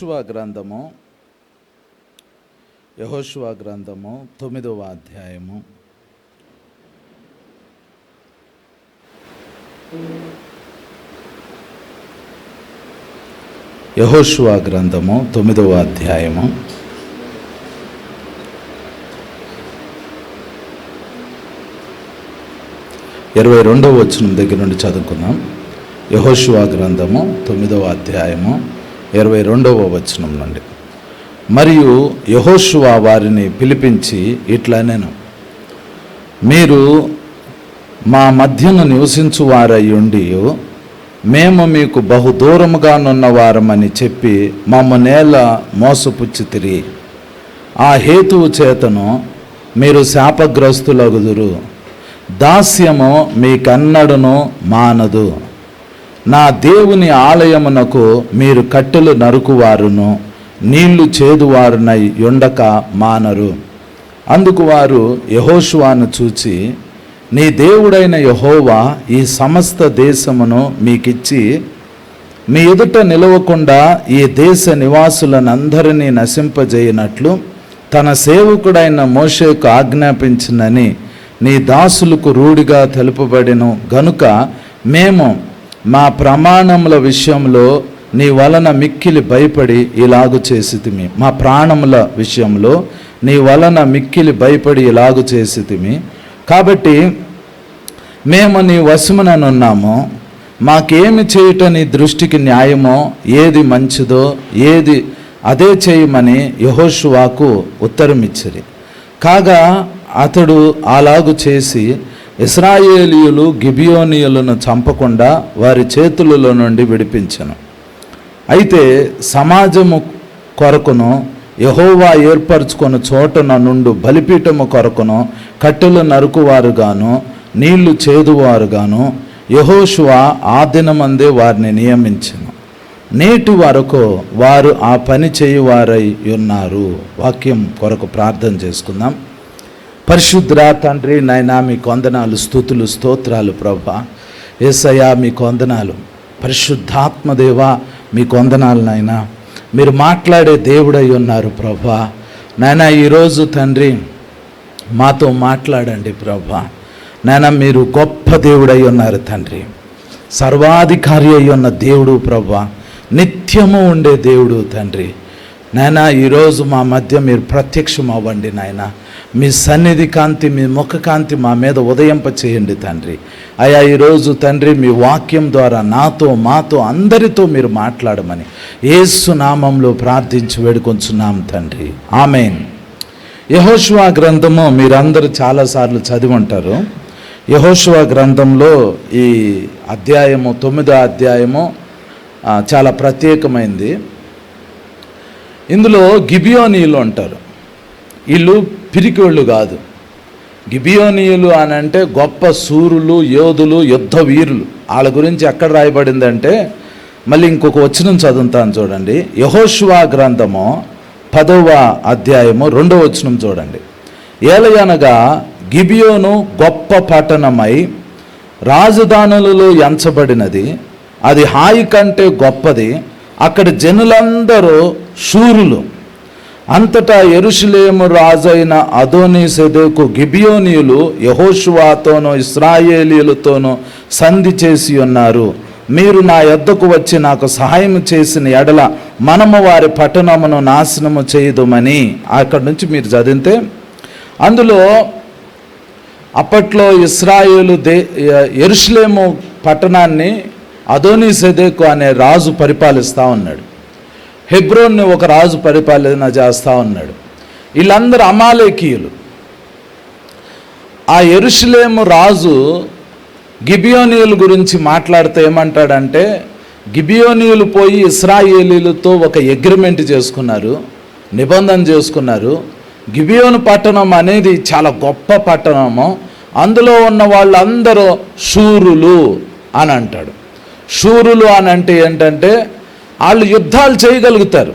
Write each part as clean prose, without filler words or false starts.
యెహోషువ గ్రంథము 9వ అధ్యాయము. యెహోషువ గ్రంథము 9వ అధ్యాయము 22వ వచనం దగ్గర నుండి చదువుకుందాం. యెహోషువ గ్రంథము 9వ అధ్యాయము 22వ వచనం నుండి. మరియు యెహోషువ వారిని పిలిపించి ఇట్లా నేను, మీరు మా మధ్యను నివసించువారయ్యుండి మేము మీకు బహుదూరముగానున్న వారమని చెప్పి మమ్మనేల మోసపుచ్చితిరి. ఆ హేతువు చేతను మీరు శాపగ్రస్తులగుదురు. దాస్యము మీకన్నడును మానదు. నా దేవుని ఆలయమునకు మీరు కట్టెలు నరుకువారును నీళ్లు చేదువారునై ఉండక మానరు. అందుకు వారు యెహోషువను చూచి, నీ దేవుడైన యెహోవా ఈ సమస్త దేశమును మీకిచ్చి మీ ఎదుట నిలవకుండా ఈ దేశ నివాసులనందరినీ నశింపజేయనట్లు తన సేవకుడైన మోషేకు ఆజ్ఞాపించినని నీ దాసులకు రూఢిగా తెలుపబడిన గనుక మేము మా ప్రమాణముల విషయంలో నీ వలన మిక్కిలి భయపడి ఇలాగు చేసితిమి. మా ప్రాణముల విషయంలో నీ వలన మిక్కిలి భయపడి ఇలాగు చేసితిమి. కాబట్టి మేము నీ వశముననున్నాము. మాకేమి చేయుట నీ దృష్టికి న్యాయమో, ఏది మంచిదో ఏది అదే చేయమని యెహోషువకు ఉత్తరమిచ్చిరి. కాగా అతడు అలాగు చేసి ఇశ్రాయేలీయులు గిబియోనీయులను చంపకుండా వారి చేతులలో నుండి విడిపించెను. అయితే సమాజము కొరకును యెహోవా ఏర్పరచుకొని చోటన నుండు బలిపీఠము కొరకును కట్టెలు నరుకువారుగాను నీళ్లు చేదువారుగాను యెహోషువ ఆ దినమందే వారిని నియమించెను. నేటి వరకు వారు ఆ పని చేయువారై ఉన్నారు. వాక్యం కొరకు ప్రార్థన చేసుకుందాం. పరిశుద్ధ తండ్రి, నాయనా మీకు వందనాలు, స్తుతులు, స్తోత్రాలు. ప్రభా యేసయ్యా మీకు వందనాలు. పరిశుద్ధాత్మదేవా మీకు వందనాలు. నాయనా మీరు మాట్లాడే దేవుడై ఉన్నారు. ప్రభా నాయనా ఈరోజు తండ్రి మాతో మాట్లాడండి. ప్రభా నాయనా మీరు గొప్ప దేవుడై ఉన్నారు తండ్రి, సర్వాధికారి అయి ఉన్న దేవుడు. ప్రభా నిత్యము ఉండే దేవుడు తండ్రి. నాయనా ఈరోజు మా మధ్య మీరు ప్రత్యక్షం అవ్వండి. నాయనా మీ సన్నిధి కాంతి, మీ ముఖ కాంతి మా మీద ఉదయింప చేయండి తండ్రి. అయా ఈరోజు తండ్రి మీ వాక్యం ద్వారా నాతో మాతో అందరితో మీరు మాట్లాడమని యేసు నామంలో ప్రార్థించి వేడుకొంచున్నాం తండ్రి. ఆమేన్. యెహోషువ గ్రంథము మీరందరూ చాలాసార్లు చదివి ఉంటారు. యెహోషువ గ్రంథంలో ఈ అధ్యాయము 9వ అధ్యాయము చాలా ప్రత్యేకమైంది. ఇందులో గిబియోనీయులు అంటారు. వీళ్ళు పిరికిళ్ళు కాదు. గిబియోనీయులు అని అంటే గొప్ప శూరులు, యోధులు, యుద్ధ వీరులు. వాళ్ళ గురించి ఎక్కడ రాయబడిందంటే మళ్ళీ ఇంకొక వచనం చదువుతాను చూడండి. యెహోషువ గ్రంథము 10వ అధ్యాయము 2వ వచనం చూడండి. ఏలయనగా గిబియోను గొప్ప పట్టణమై రాజధానులలో ఎంచబడినది, అది హాయి కంటే గొప్పది, అక్కడ జనులందరూ శూరులు. అంతటా యెరూషలేము రాజైన అదోనీసెదెకు గిబియోనీయులు యెహోషువతోనూ ఇశ్రాయేలీయులతోనూ సంధి చేసి ఉన్నారు. మీరు నా యొద్దకు వచ్చి నాకు సహాయం చేసిన ఎడల మనము వారి పట్టణమును నాశనము చేయుదుమని. అక్కడి నుంచి మీరు చదివితే అందులో అప్పట్లో ఇశ్రాయేలు యెరూషలేము పట్టణాన్ని అదోనీసెదెకు అనే రాజు పరిపాలిస్తూ ఉన్నాడు. హెబ్రోన్ని ఒక రాజు పరిపాలన చేస్తూ ఉన్నాడు. వీళ్ళందరూ అమాలేకీయులు. ఆ యెరూషలేము రాజు గిబియోనీయుల గురించి మాట్లాడితే ఏమంటాడంటే, గిబియోనీయులు పోయి ఇశ్రాయేలీలతో ఒక అగ్రిమెంట్ చేసుకున్నారు, నిబంధన చేసుకున్నారు. గిబియోను పట్టణం అనేది చాలా గొప్ప పట్టణము, అందులో ఉన్న వాళ్ళందరూ శూరులు అని అంటాడు. శూరులు అని అంటే ఏంటంటే వాళ్ళు యుద్ధాలు చేయగలుగుతారు,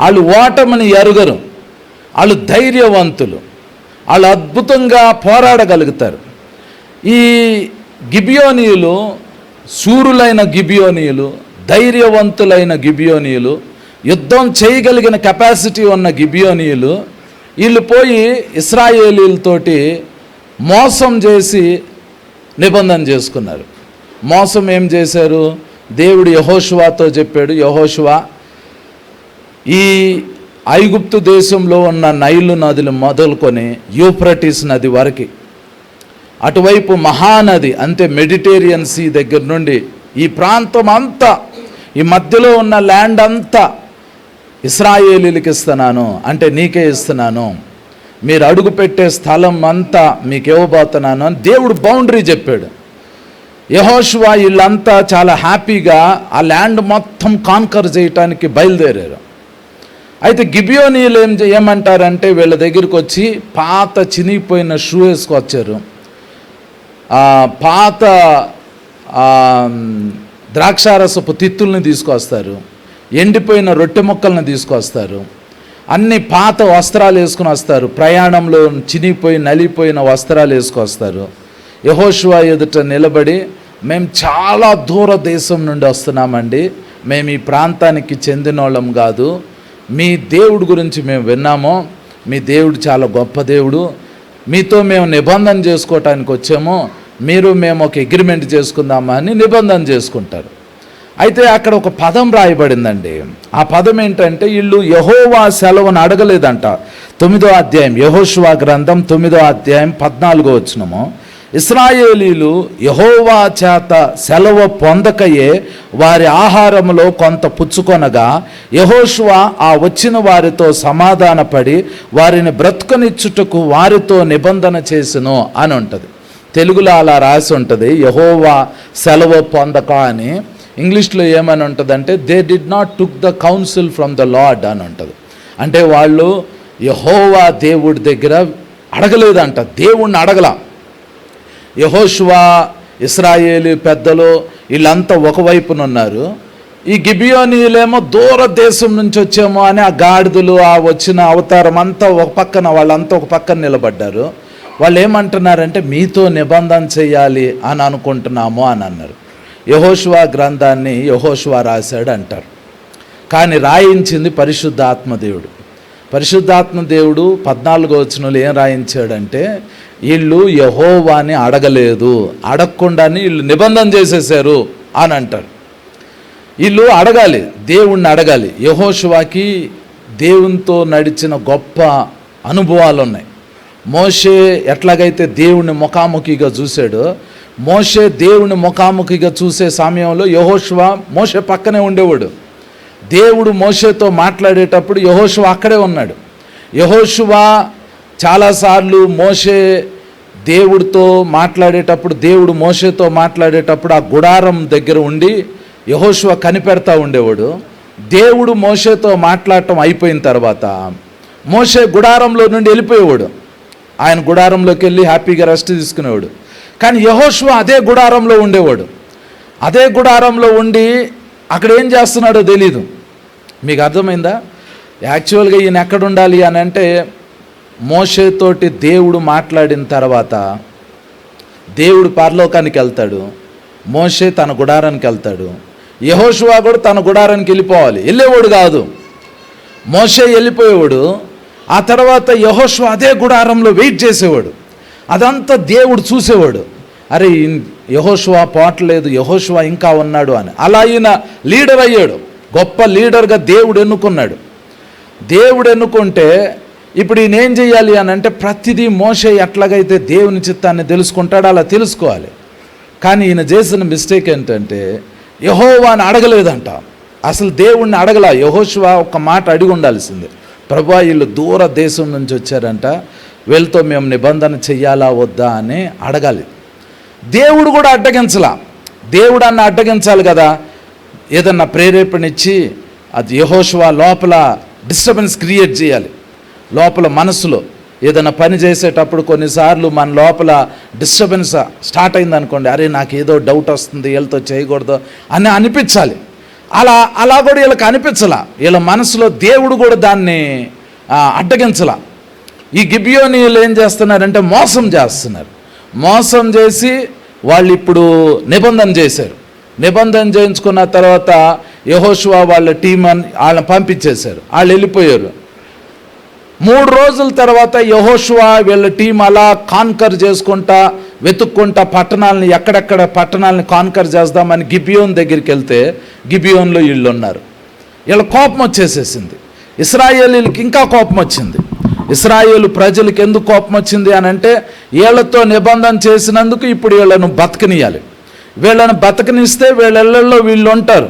వాళ్ళు ఓటమిని ఎరుగరు, వాళ్ళు ధైర్యవంతులు, వాళ్ళు అద్భుతంగా పోరాడగలుగుతారు. ఈ గిబియోనీయులు శూరులైన గిబియోనీయులు, ధైర్యవంతులైన గిబియోనీయులు యుద్ధం చేయగలిగిన కెపాసిటీ ఉన్న గిబియోనీయులు వీళ్ళు పోయి ఇశ్రాయేలీలతోటి మోసం చేసి నిబంధన చేసుకున్నారు. మోసం ఏం చేశారు? దేవుడు యెహోషువతో చెప్పాడు, యెహోషువ ఈ ఐగుప్తు దేశంలో ఉన్న నైలు నదులు మొదలుకొని యూఫ్రటీస్ నది వరకు, అటువైపు మహానది అంటే మెడిటేరియన్ సీ దగ్గర నుండి ఈ ప్రాంతం అంతా, ఈ మధ్యలో ఉన్న ల్యాండ్ అంతా ఇశ్రాయేలీలకు ఇస్తున్నాను, అంటే నీకే ఇస్తున్నాను, మీరు అడుగు పెట్టే స్థలం అంతా మీకు ఇవ్వబోతున్నాను అని దేవుడు బౌండరీ చెప్పాడు. యెహోషువ వీళ్ళంతా చాలా హ్యాపీగా ఆ ల్యాండ్ మొత్తం కాన్కర్ చేయటానికి బయలుదేరారు. అయితే గిబియోనీయులు ఏమంటారంటే వీళ్ళ దగ్గరికి వచ్చి పాత చినిగిపోయిన షూ వేసుకొచ్చారు, పాత ద్రాక్షారసపు తిత్తుల్ని తీసుకొస్తారు, ఎండిపోయిన రొట్టె ముక్కల్ని తీసుకొస్తారు, అన్ని పాత వస్త్రాలు వేసుకుని వస్తారు, ప్రయాణంలో చినిగిపోయి నలిగిపోయిన వస్త్రాలు వేసుకొస్తారు. యెహోషువ ఎదుట నిలబడి, మేము చాలా దూర దేశం నుండి వస్తున్నామండి, మేము ఈ ప్రాంతానికి చెందిన వాళ్ళం కాదు, మీ దేవుడి గురించి మేము విన్నాము, మీ దేవుడు చాలా గొప్ప దేవుడు, మీతో మేము నిబంధన చేసుకోవటానికి వచ్చాము, మీరు మేము ఒక అగ్రిమెంట్ చేసుకుందామా అని నిబంధన చేసుకుంటారు. అయితే అక్కడ ఒక పదం రాయబడిందండి. ఆ పదం ఏంటంటే వీళ్ళు యెహోవా సెలవును అడగలేదంట. 9వ అధ్యాయం యెహోషువ గ్రంథం 9వ అధ్యాయం 14వ వచనము, ఇశ్రాయేలీలు యెహోవా చేత సెలవు పొందకయే వారి ఆహారములో కొంత పుచ్చుకొనగా యెహోషువ ఆ వచ్చిన వారితో సమాధానపడి వారిని బ్రతుకనిచ్చుటకు వారితో నిబంధన చేసెను అని ఉంటుంది. తెలుగులో అలా రాసి ఉంటుంది, యెహోవా సెలవు పొందక అని. ఇంగ్లీష్లో ఏమని ఉంటుందంటే they did not took the council from the lord అని ఉంటుంది. అంటే వాళ్ళు యెహోవా దేవుడి దగ్గర అడగలేదంట, దేవుణ్ణి అడగల. యెహోషువ ఇశ్రాయేలు పెద్దలు వీళ్ళంతా ఒకవైపున ఉన్నారు, ఈ గిబియోనీయులేమో దూర దేశం నుంచి వచ్చామో అని ఆ గాడిదలు ఆ వచ్చిన అవతారం అంతా ఒక పక్కన, వాళ్ళంతా ఒక పక్కన నిలబడ్డారు. వాళ్ళు ఏమంటున్నారంటే మీతో నిబంధన చేయాలి అని అనుకుంటున్నాము అని అన్నారు. యెహోషువ గ్రంథాన్ని యెహోషువ రాశాడు అంటారు, కానీ రాయించింది పరిశుద్ధాత్మ దేవుడు. పరిశుద్ధాత్మ దేవుడు 14వ వచనంలో ఏం రాయించాడంటే వీళ్ళు యెహోవాని అడగలేదు, అడగకుండానే వీళ్ళు నిబంధన చేసేసారు అని అంటారు. వీళ్ళు అడగాలి, దేవుణ్ణి అడగాలి. యెహోషువకి దేవునితో నడిచిన గొప్ప అనుభవాలు ఉన్నాయి. మోషే ఎట్లాగైతే దేవుణ్ణి ముఖాముఖిగా చూశాడో, మోషే దేవుని ముఖాముఖిగా చూసే సమయంలో యెహోషువ మోషే పక్కనే ఉండేవాడు. దేవుడు మోషేతో మాట్లాడేటప్పుడు యెహోషువ అక్కడే ఉన్నాడు. యెహోషువ చాలాసార్లు మోషే దేవుడితో మాట్లాడేటప్పుడు, దేవుడు మోషేతో మాట్లాడేటప్పుడు ఆ గుడారం దగ్గర ఉండి యెహోషువ కనిపెడతా ఉండేవాడు. దేవుడు మోషేతో మాట్లాడటం అయిపోయిన తర్వాత మోషే గుడారంలో నుండి వెళ్ళిపోయేవాడు, ఆయన గుడారంలోకి వెళ్ళి హ్యాపీగా రెస్ట్ తీసుకునేవాడు. కానీ యెహోషువ అదే గుడారంలో ఉండేవాడు. అదే గుడారంలో ఉండి అక్కడ ఏం చేస్తున్నాడో తెలీదు. మీకు అర్థమైందా? యాక్చువల్గా ఈయన ఎక్కడ ఉండాలి అని అంటే, మోషేతోటి దేవుడు మాట్లాడిన తర్వాత దేవుడు పరలోకానికి వెళ్తాడు, మోషే తన గుడారానికి వెళ్తాడు, యెహోషువ కూడా తన గుడారానికి వెళ్ళిపోవాలి. వెళ్ళేవాడు కాదు, మోషే వెళ్ళిపోయేవాడు. ఆ తర్వాత యెహోషువ అదే గుడారంలో వెయిట్ చేసేవాడు. అదంతా దేవుడు చూసేవాడు, అరే యెహోషువ పోవట్లేదు, యెహోషువ ఇంకా ఉన్నాడు అని. అలా ఈయన లీడర్ అయ్యాడు, గొప్ప లీడర్గా దేవుడు ఎన్నుకున్నాడు. దేవుడు ఎన్నుకుంటే ఇప్పుడు ఈయన ఏం చేయాలి అని అంటే, ప్రతిదీ మోషే ఎట్లాగైతే దేవుని చిత్తాన్ని తెలుసుకుంటాడో అలా తెలుసుకోవాలి. కానీ ఈయన చేసిన మిస్టేక్ ఏంటంటే యెహోవాని అడగలేదంట, అసలు దేవుణ్ణి అడగల. యెహోషువ ఒక మాట అడిగి ఉండాల్సిందే, ప్రభువా వీళ్ళు దూర దేశం నుంచి వచ్చారంట, వీళ్ళతో మేము నిబంధన చెయ్యాలా వద్దా అని అడగాలి. దేవుడు కూడా అడ్డగించలా. దేవుడు అన్న అడ్డగించాలి కదా, ఏదన్నా ప్రేరేపణ ఇచ్చి అది యెహోషువ లోపల డిస్టర్బెన్స్ క్రియేట్ చేయాలి. లోపల మనసులో ఏదైనా పని చేసేటప్పుడు కొన్నిసార్లు మన లోపల డిస్టర్బెన్స్ స్టార్ట్ అయిందనుకోండి, అరే నాకు ఏదో డౌట్ వస్తుంది, వీళ్ళతో చేయకూడదు అని అనిపించాలి. అలా కూడా వీళ్ళకి అనిపించలా. వీళ్ళ మనసులో దేవుడు కూడా దాన్ని అడ్డగించలా. ఈ గిబియోనీయులు ఏం చేస్తున్నారంటే మోసం చేస్తున్నారు. మోసం చేసి వాళ్ళు ఇప్పుడు నిబంధన చేశారు. నిబంధన చేయించుకున్న తర్వాత యెహోషువ వాళ్ళ టీం వాళ్ళని పంపించేశారు. వాళ్ళు వెళ్ళిపోయారు. 3 రోజుల తర్వాత యెహోషువ వీళ్ళ టీం అలా కాన్కర్ చేసుకుంటా వెతుక్కుంటా పట్టణాలని ఎక్కడెక్కడ పట్టణాలని కాన్కర్ చేద్దామని గిబియోన్ దగ్గరికి వెళ్తే గిబియోన్లో వీళ్ళు ఉన్నారు. వీళ్ళ కోపం వచ్చేసేసింది. ఇశ్రాయేలీలకి ఇంకా కోపం వచ్చింది. ఇశ్రాయేలు ప్రజలకు ఎందుకు కోపం వచ్చింది అని అంటే, వీళ్ళతో నిబంధన చేసినందుకు ఇప్పుడు వీళ్ళను బతకనియాలి. వీళ్ళని బతకనిస్తే వీళ్ళ ఇళ్ళల్లో వీళ్ళు ఉంటారు.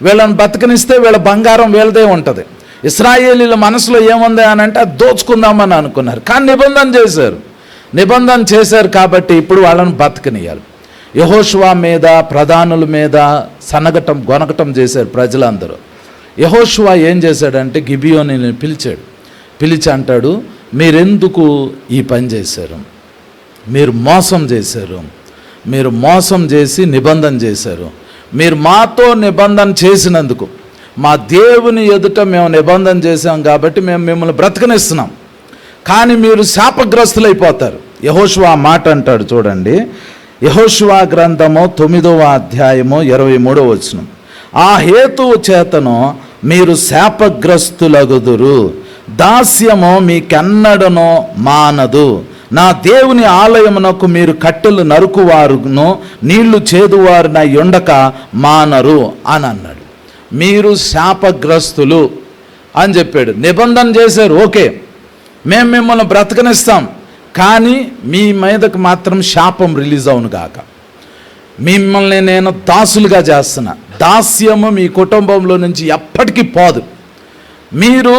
వీళ్ళని బతకనిస్తే వీళ్ళ బంగారం వీళ్ళదే ఉంటుంది. ఇశ్రాయేలీల మనసులో ఏముంది అని అంటే అది దోచుకుందామని అనుకున్నారు. కానీ నిబంధన చేశారు కాబట్టి ఇప్పుడు వాళ్ళని బతకనియాలి. యెహోషువ మీద ప్రధానుల మీద గొనగటం చేశారు ప్రజలందరూ. యెహోషువ ఏం చేశాడంటే గిబియోనిని పిలిచి అంటాడు, మీరెందుకు ఈ పని చేశారు? మీరు మోసం చేసి నిబంధన చేశారు. మీరు మాతో నిబంధన చేసినందుకు, మా దేవుని ఎదుట మేము నిబంధన చేశాం కాబట్టి మేము మిమ్మల్ని బ్రతకనిస్తున్నాం. కానీ మీరు శాపగ్రస్తులైపోతారు. యెహోషువ ఆ మాట అంటాడు చూడండి. యెహోషువ గ్రంథము 9వ అధ్యాయము 23వ వచనం. ఆ హేతువు చేతను మీరు శాపగ్రస్తులగుదురు, దాస్యము మీకెన్నడనో మానదు. నా దేవుని ఆలయమునకు మీరు కట్టెలు నరుకువారును నీళ్లు చేదువారున ఉండక మానరు అని అన్నాడు. మీరు శాపగ్రస్తులు అని చెప్పాడు. నిబంధన చేశారు, ఓకే, మేము మిమ్మల్ని బ్రతకనిస్తాం, కానీ మీ మీదకు మాత్రం శాపం రిలీజ్ అవును గాక. మిమ్మల్ని నేను దాసులుగా చేస్తున్నా. దాస్యము మీ కుటుంబంలో నుంచి ఎప్పటికీ పోదు. మీరు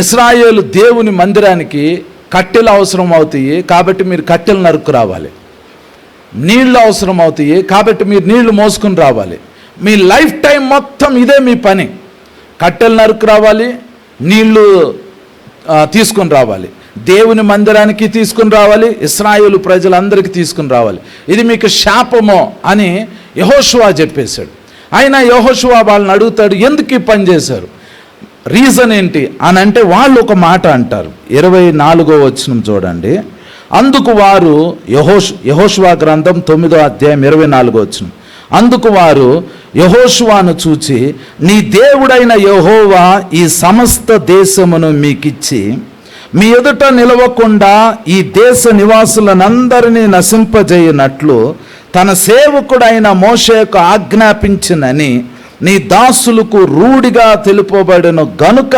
ఇశ్రాయేలు దేవుని మందిరానికి కట్టెలు అవసరం అవుతాయి కాబట్టి మీరు కట్టెలు నరుకు రావాలి. నీళ్ళు అవసరం అవుతాయి కాబట్టి మీరు నీళ్లు మోసుకుని రావాలి. మీ లైఫ్ టైం మొత్తం ఇదే మీ పని. కట్టెలు నరుకు రావాలి, నీళ్లు తీసుకుని రావాలి, దేవుని మందిరానికి తీసుకుని రావాలి, ఇశ్రాయేలు ప్రజలందరికీ తీసుకుని రావాలి. ఇది మీకు శాపమో అని యెహోషువ చెప్పేశాడు. అయినా యెహోషువ వాళ్ళని అడుగుతాడు, ఎందుకు ఈ పని చేశారు, రీజన్ ఏంటి అని అంటే వాళ్ళు ఒక మాట అంటారు. 24వ వచనం చూడండి. అందుకు వారు యెహోషువ గ్రంథం 9వ అధ్యాయం 24వ వచనం. అందుకు వారు యెహోషువను చూచి, నీ దేవుడైన యెహోవా ఈ సమస్త దేశమును మీకిచ్చి మీ ఎదుట నిలవకుండా ఈ దేశ నివాసులనందరినీ నశింపజేయనట్లు తన సేవకుడైన మోషేకు ఆజ్ఞాపించినని నీ దాసులకు రూఢిగా తెలుపబడిన గనుక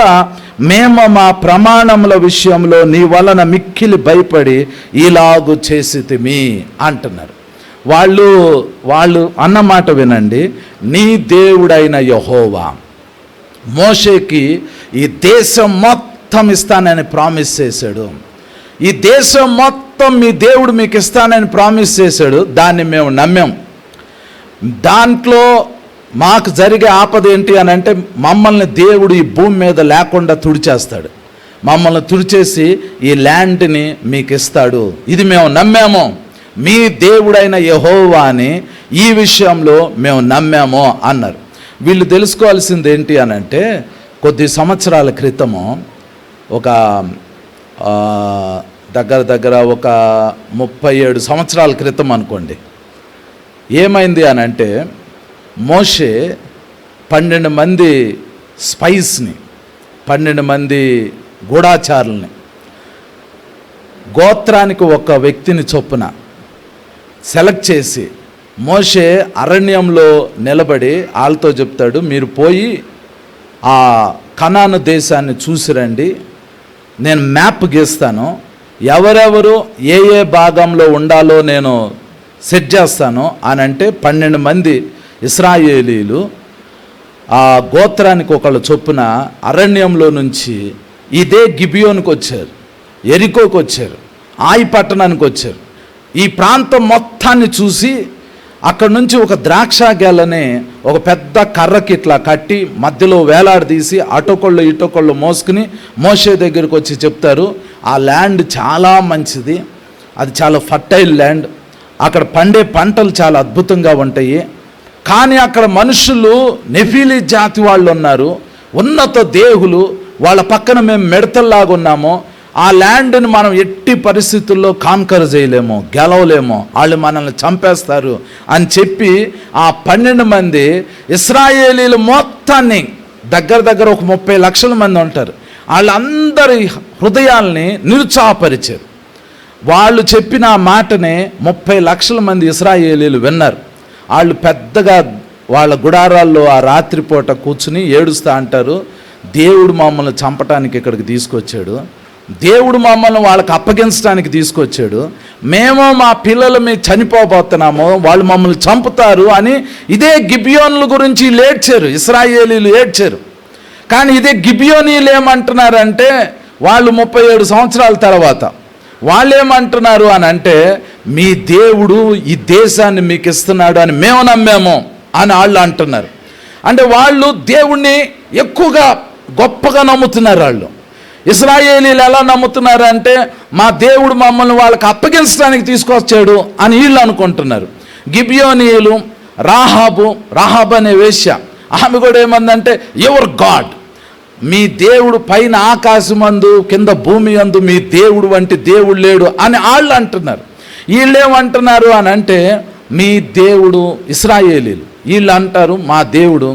మేము మా ప్రమాణముల విషయంలో నీ వలన మిక్కిలి భయపడి ఇలాగు చేసితిమి అంటున్నారు. వాళ్ళు అన్నమాట వినండి. నీ దేవుడైన యెహోవా మోషేకి ఈ దేశం మొత్తం ఇస్తానని ప్రామిస్ చేశాడు. ఈ దేశం మొత్తం మీ దేవుడు మీకు ఇస్తానని ప్రామిస్ చేశాడు. దాన్ని మేము నమ్మాం. దాంట్లో మాకు జరిగే ఆపద ఏంటి అని అంటే, మమ్మల్ని దేవుడు ఈ భూమి మీద లేకుండా తుడిచేస్తాడు. మమ్మల్ని తుడిచేసి ఈ ల్యాండ్ని మీకు ఇస్తాడు. ఇది మేము నమ్మాము. మీ దేవుడైన యెహోవా అని ఈ విషయంలో మేము నమ్మాము అన్నారు. వీళ్ళు తెలుసుకోవాల్సింది ఏంటి అని అంటే, కొద్ది సంవత్సరాల క్రితము ఒక దగ్గర ఒక 37 సంవత్సరాల క్రితం అనుకోండి, ఏమైంది అని అంటే, మోషే 12 మంది స్పైస్ని, 12 మంది గూఢాచారుల్ని, గోత్రానికి ఒక వ్యక్తిని చొప్పున సెలెక్ట్ చేసి మోషే అరణ్యంలో నిలబడి వాళ్ళతో చెప్తాడు, మీరు పోయి ఆ కనాను దేశాన్ని చూసిరండి, నేను మ్యాప్ గీస్తాను, ఎవరెవరు ఏ భాగంలో ఉండాలో నేను సెట్ చేస్తాను అని అంటే 12 మంది ఇశ్రాయేలీలు ఆ గోత్రానికి ఒకళ్ళు చొప్పున అరణ్యంలో నుంచి ఇదే గిబియోనికి వచ్చారు, ఎరికోకి వచ్చారు, ఆయి పట్టణానికి వచ్చారు. ఈ ప్రాంతం మొత్తాన్ని చూసి అక్కడ నుంచి ఒక ద్రాక్ష గెలని ఒక పెద్ద కర్రకి ఇట్లా కట్టి మధ్యలో వేలాడదీసి అటొకళ్ళు ఇటొకళ్ళు మోసుకుని మోషే దగ్గరికి వచ్చి చెప్తారు, ఆ ల్యాండ్ చాలా మంచిది, అది చాలా ఫర్టైల్ ల్యాండ్, అక్కడ పండే పంటలు చాలా అద్భుతంగా ఉంటాయి, కానీ అక్కడ మనుషులు నెఫీలీ జాతి వాళ్ళు ఉన్నారు, ఉన్నత దేహులు, వాళ్ళ పక్కన మేము మిడతల్లాగా ఉన్నాము, ఆ ల్యాండ్ని మనం ఎట్టి పరిస్థితుల్లో కాన్కర్ చేయలేము, గెలవలేము, వాళ్ళు మనల్ని చంపేస్తారు అని చెప్పి ఆ 12 మంది ఇశ్రాయేలీలు మొత్తాన్ని దగ్గర ఒక 30 లక్షల మంది ఉంటారు, వాళ్ళందరి హృదయాల్ని నిరుత్సాహపరిచారు. వాళ్ళు చెప్పిన ఆ మాటనే 30 లక్షల మంది ఇశ్రాయేలీలు విన్నారు. వాళ్ళు పెద్దగా వాళ్ళ గుడారాల్లో ఆ రాత్రిపూట కూర్చుని ఏడుస్తూ అంటారు, దేవుడు మమ్మల్ని చంపటానికి ఇక్కడికి తీసుకొచ్చాడు, దేవుడు మమ్మల్ని వాళ్ళకి అప్పగించడానికి తీసుకొచ్చాడు, మేము మా పిల్లలు మేము చనిపోబోతున్నాము, వాళ్ళు మమ్మల్ని చంపుతారు అని ఇదే గిబియోనుల గురించి ఏడ్చారు, ఇశ్రాయేలీలు ఏడ్చారు. కానీ ఇదే గిబియోనీలు ఏమంటున్నారంటే వాళ్ళు 37 సంవత్సరాల తర్వాత వాళ్ళు ఏమంటున్నారు అని అంటే, మీ దేవుడు ఈ దేశాన్ని మీకు ఇస్తున్నాడు అని మేము నమ్మాము అని వాళ్ళు అంటున్నారు. అంటే వాళ్ళు దేవుణ్ణి ఎక్కువగా గొప్పగా నమ్ముతున్నారు. వాళ్ళు ఇశ్రాయేలీలు ఎలా నమ్ముతున్నారు అంటే, మా దేవుడు మమ్మల్ని వాళ్ళకి అప్పగించడానికి తీసుకొచ్చాడు అని వీళ్ళు అనుకుంటున్నారు. గిబియోనీయులు రాహాబు అనే వేశ్య, ఆమె కూడా ఏమందంటే యువర్ గాడ్, మీ దేవుడు పైన ఆకాశమందు కింద భూమి అందు మీ దేవుడు వంటి దేవుడు లేడు అని వాళ్ళు అంటున్నారు. వీళ్ళు ఏమంటున్నారు అని అంటే, మీ దేవుడు ఇశ్రాయేలీలు, వీళ్ళు అంటారు మా దేవుడు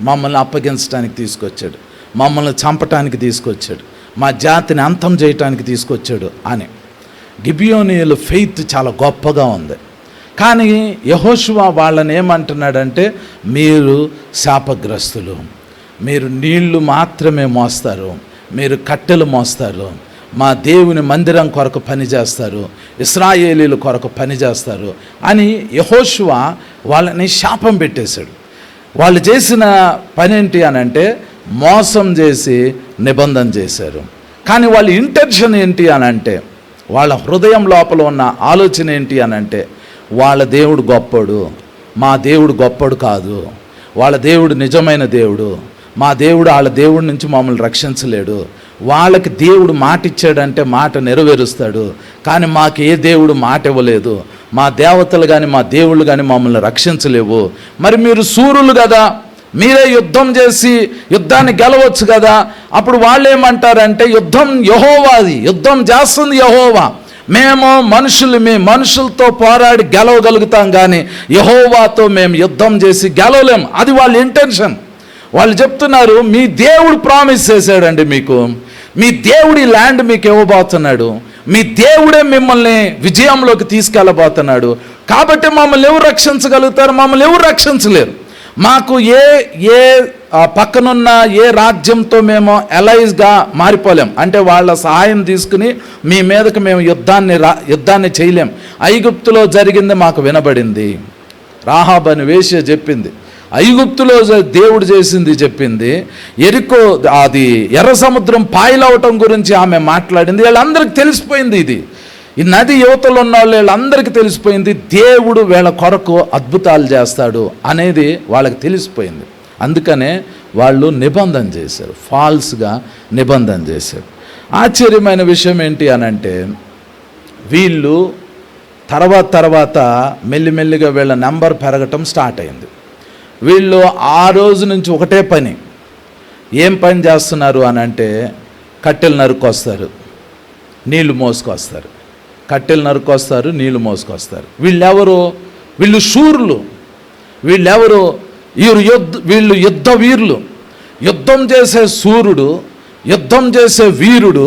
మమ్మల్ని అప్పగించడానికి తీసుకొచ్చాడు, మమ్మల్ని చంపటానికి తీసుకొచ్చాడు, మా జాతిని అంతం చేయటానికి తీసుకొచ్చాడు అని. గిబియోనీయుల ఫెయిత్ చాలా గొప్పగా ఉంది. కానీ యెహోషువ వాళ్ళని ఏమంటున్నాడంటే, మీరు శాపగ్రస్తులు, మీరు నీళ్లు మాత్రమే మోస్తారు, మీరు కట్టెలు మోస్తారు, మా దేవుని మందిరం కొరకు పనిచేస్తారు, ఇశ్రాయేలీల కొరకు పనిచేస్తారు అని యెహోషువ వాళ్ళని శాపం పెట్టేశాడు. వాళ్ళు చేసిన పని ఏంటి అని అంటే, మోసం చేసి నిబంధన చేశారు. కానీ వాళ్ళ ఇంటెన్షన్ ఏంటి అని అంటే, వాళ్ళ హృదయం లోపల ఉన్న ఆలోచన ఏంటి అని అంటే, వాళ్ళ దేవుడు గొప్పడు, మా దేవుడు గొప్పడు కాదు, వాళ్ళ దేవుడు నిజమైన దేవుడు, మా దేవుడు వాళ్ళ దేవుడి నుంచి మమ్మల్ని రక్షించలేడు, వాళ్ళకి దేవుడు మాట ఇచ్చాడంటే మాట నెరవేరుస్తాడు, కానీ మాకు ఏ దేవుడు మాట ఇవ్వలేదు, మా దేవతలు కానీ మా దేవుళ్ళు కానీ మమ్మల్ని రక్షించలేవు, మరి మీరు సూర్యులు కదా, మీరే యుద్ధం చేసి యుద్ధాన్ని గెలవచ్చు కదా. అప్పుడు వాళ్ళు ఏమంటారంటే, యుద్ధం యెహోవాది, యుద్ధం చేస్తుంది యెహోవా, మేము మనుషులతో పోరాడి గెలవగలుగుతాం కానీ యెహోవాతో మేము యుద్ధం చేసి గెలవలేం. అది వాళ్ళ ఇంటెన్షన్. వాళ్ళు చెప్తున్నారు, మీ దేవుడు ప్రామిస్ చేశాడండి, మీకు మీ దేవుడి ల్యాండ్ మీకు ఇవ్వబోతున్నాడు, మీ దేవుడే మిమ్మల్ని విజయంలోకి తీసుకెళ్ళబోతున్నాడు, కాబట్టి మమ్మల్ని ఎవరు రక్షించగలుగుతారు, మమ్మల్ని ఎవరు రక్షించలేరు. మాకు ఏ పక్కనున్న ఏ రాజ్యంతో మేము అలైజ్గా మారిపోలేం, అంటే వాళ్ళ సహాయం తీసుకుని మీ మీదకి మేము యుద్ధాన్ని చేయలేం. ఐగుప్తులో జరిగింది మాకు వినబడింది, రాహాబు అని వేశ్య చెప్పింది, ఐగుప్తులో దేవుడు చేసింది చెప్పింది, ఎరికో అది ఎర్ర సముద్రం పాయలవటం గురించి ఆమె మాట్లాడింది, వీళ్ళందరికీ తెలిసిపోయింది. ఈ నది యువతలో ఉన్న వీళ్ళందరికీ తెలిసిపోయింది, దేవుడు వీళ్ళ కొరకు అద్భుతాలు చేస్తాడు అనేది వాళ్ళకి తెలిసిపోయింది. అందుకనే వాళ్ళు నిబంధన చేశారు, ఫాల్స్గా నిబంధన చేశారు. ఆశ్చర్యమైన విషయం ఏంటి అనంటే, వీళ్ళు తర్వాత మెల్లిమెల్లిగా వీళ్ళ నెంబర్ పెరగటం స్టార్ట్ అయింది. వీళ్ళు ఆ రోజు నుంచి ఒకటే పని, ఏం పని చేస్తున్నారు అని అంటే, కట్టెలు నరుకొస్తారు, నీళ్లు మోసుకొస్తారు, కట్టెలు నరుకొస్తారు, నీళ్లు మోసుకొస్తారు. వీళ్ళు శూరులు, వీళ్ళెవరు, వీళ్ళు యుద్ధ వీరులు, యుద్ధం చేసే సూర్యుడు, యుద్ధం చేసే వీరుడు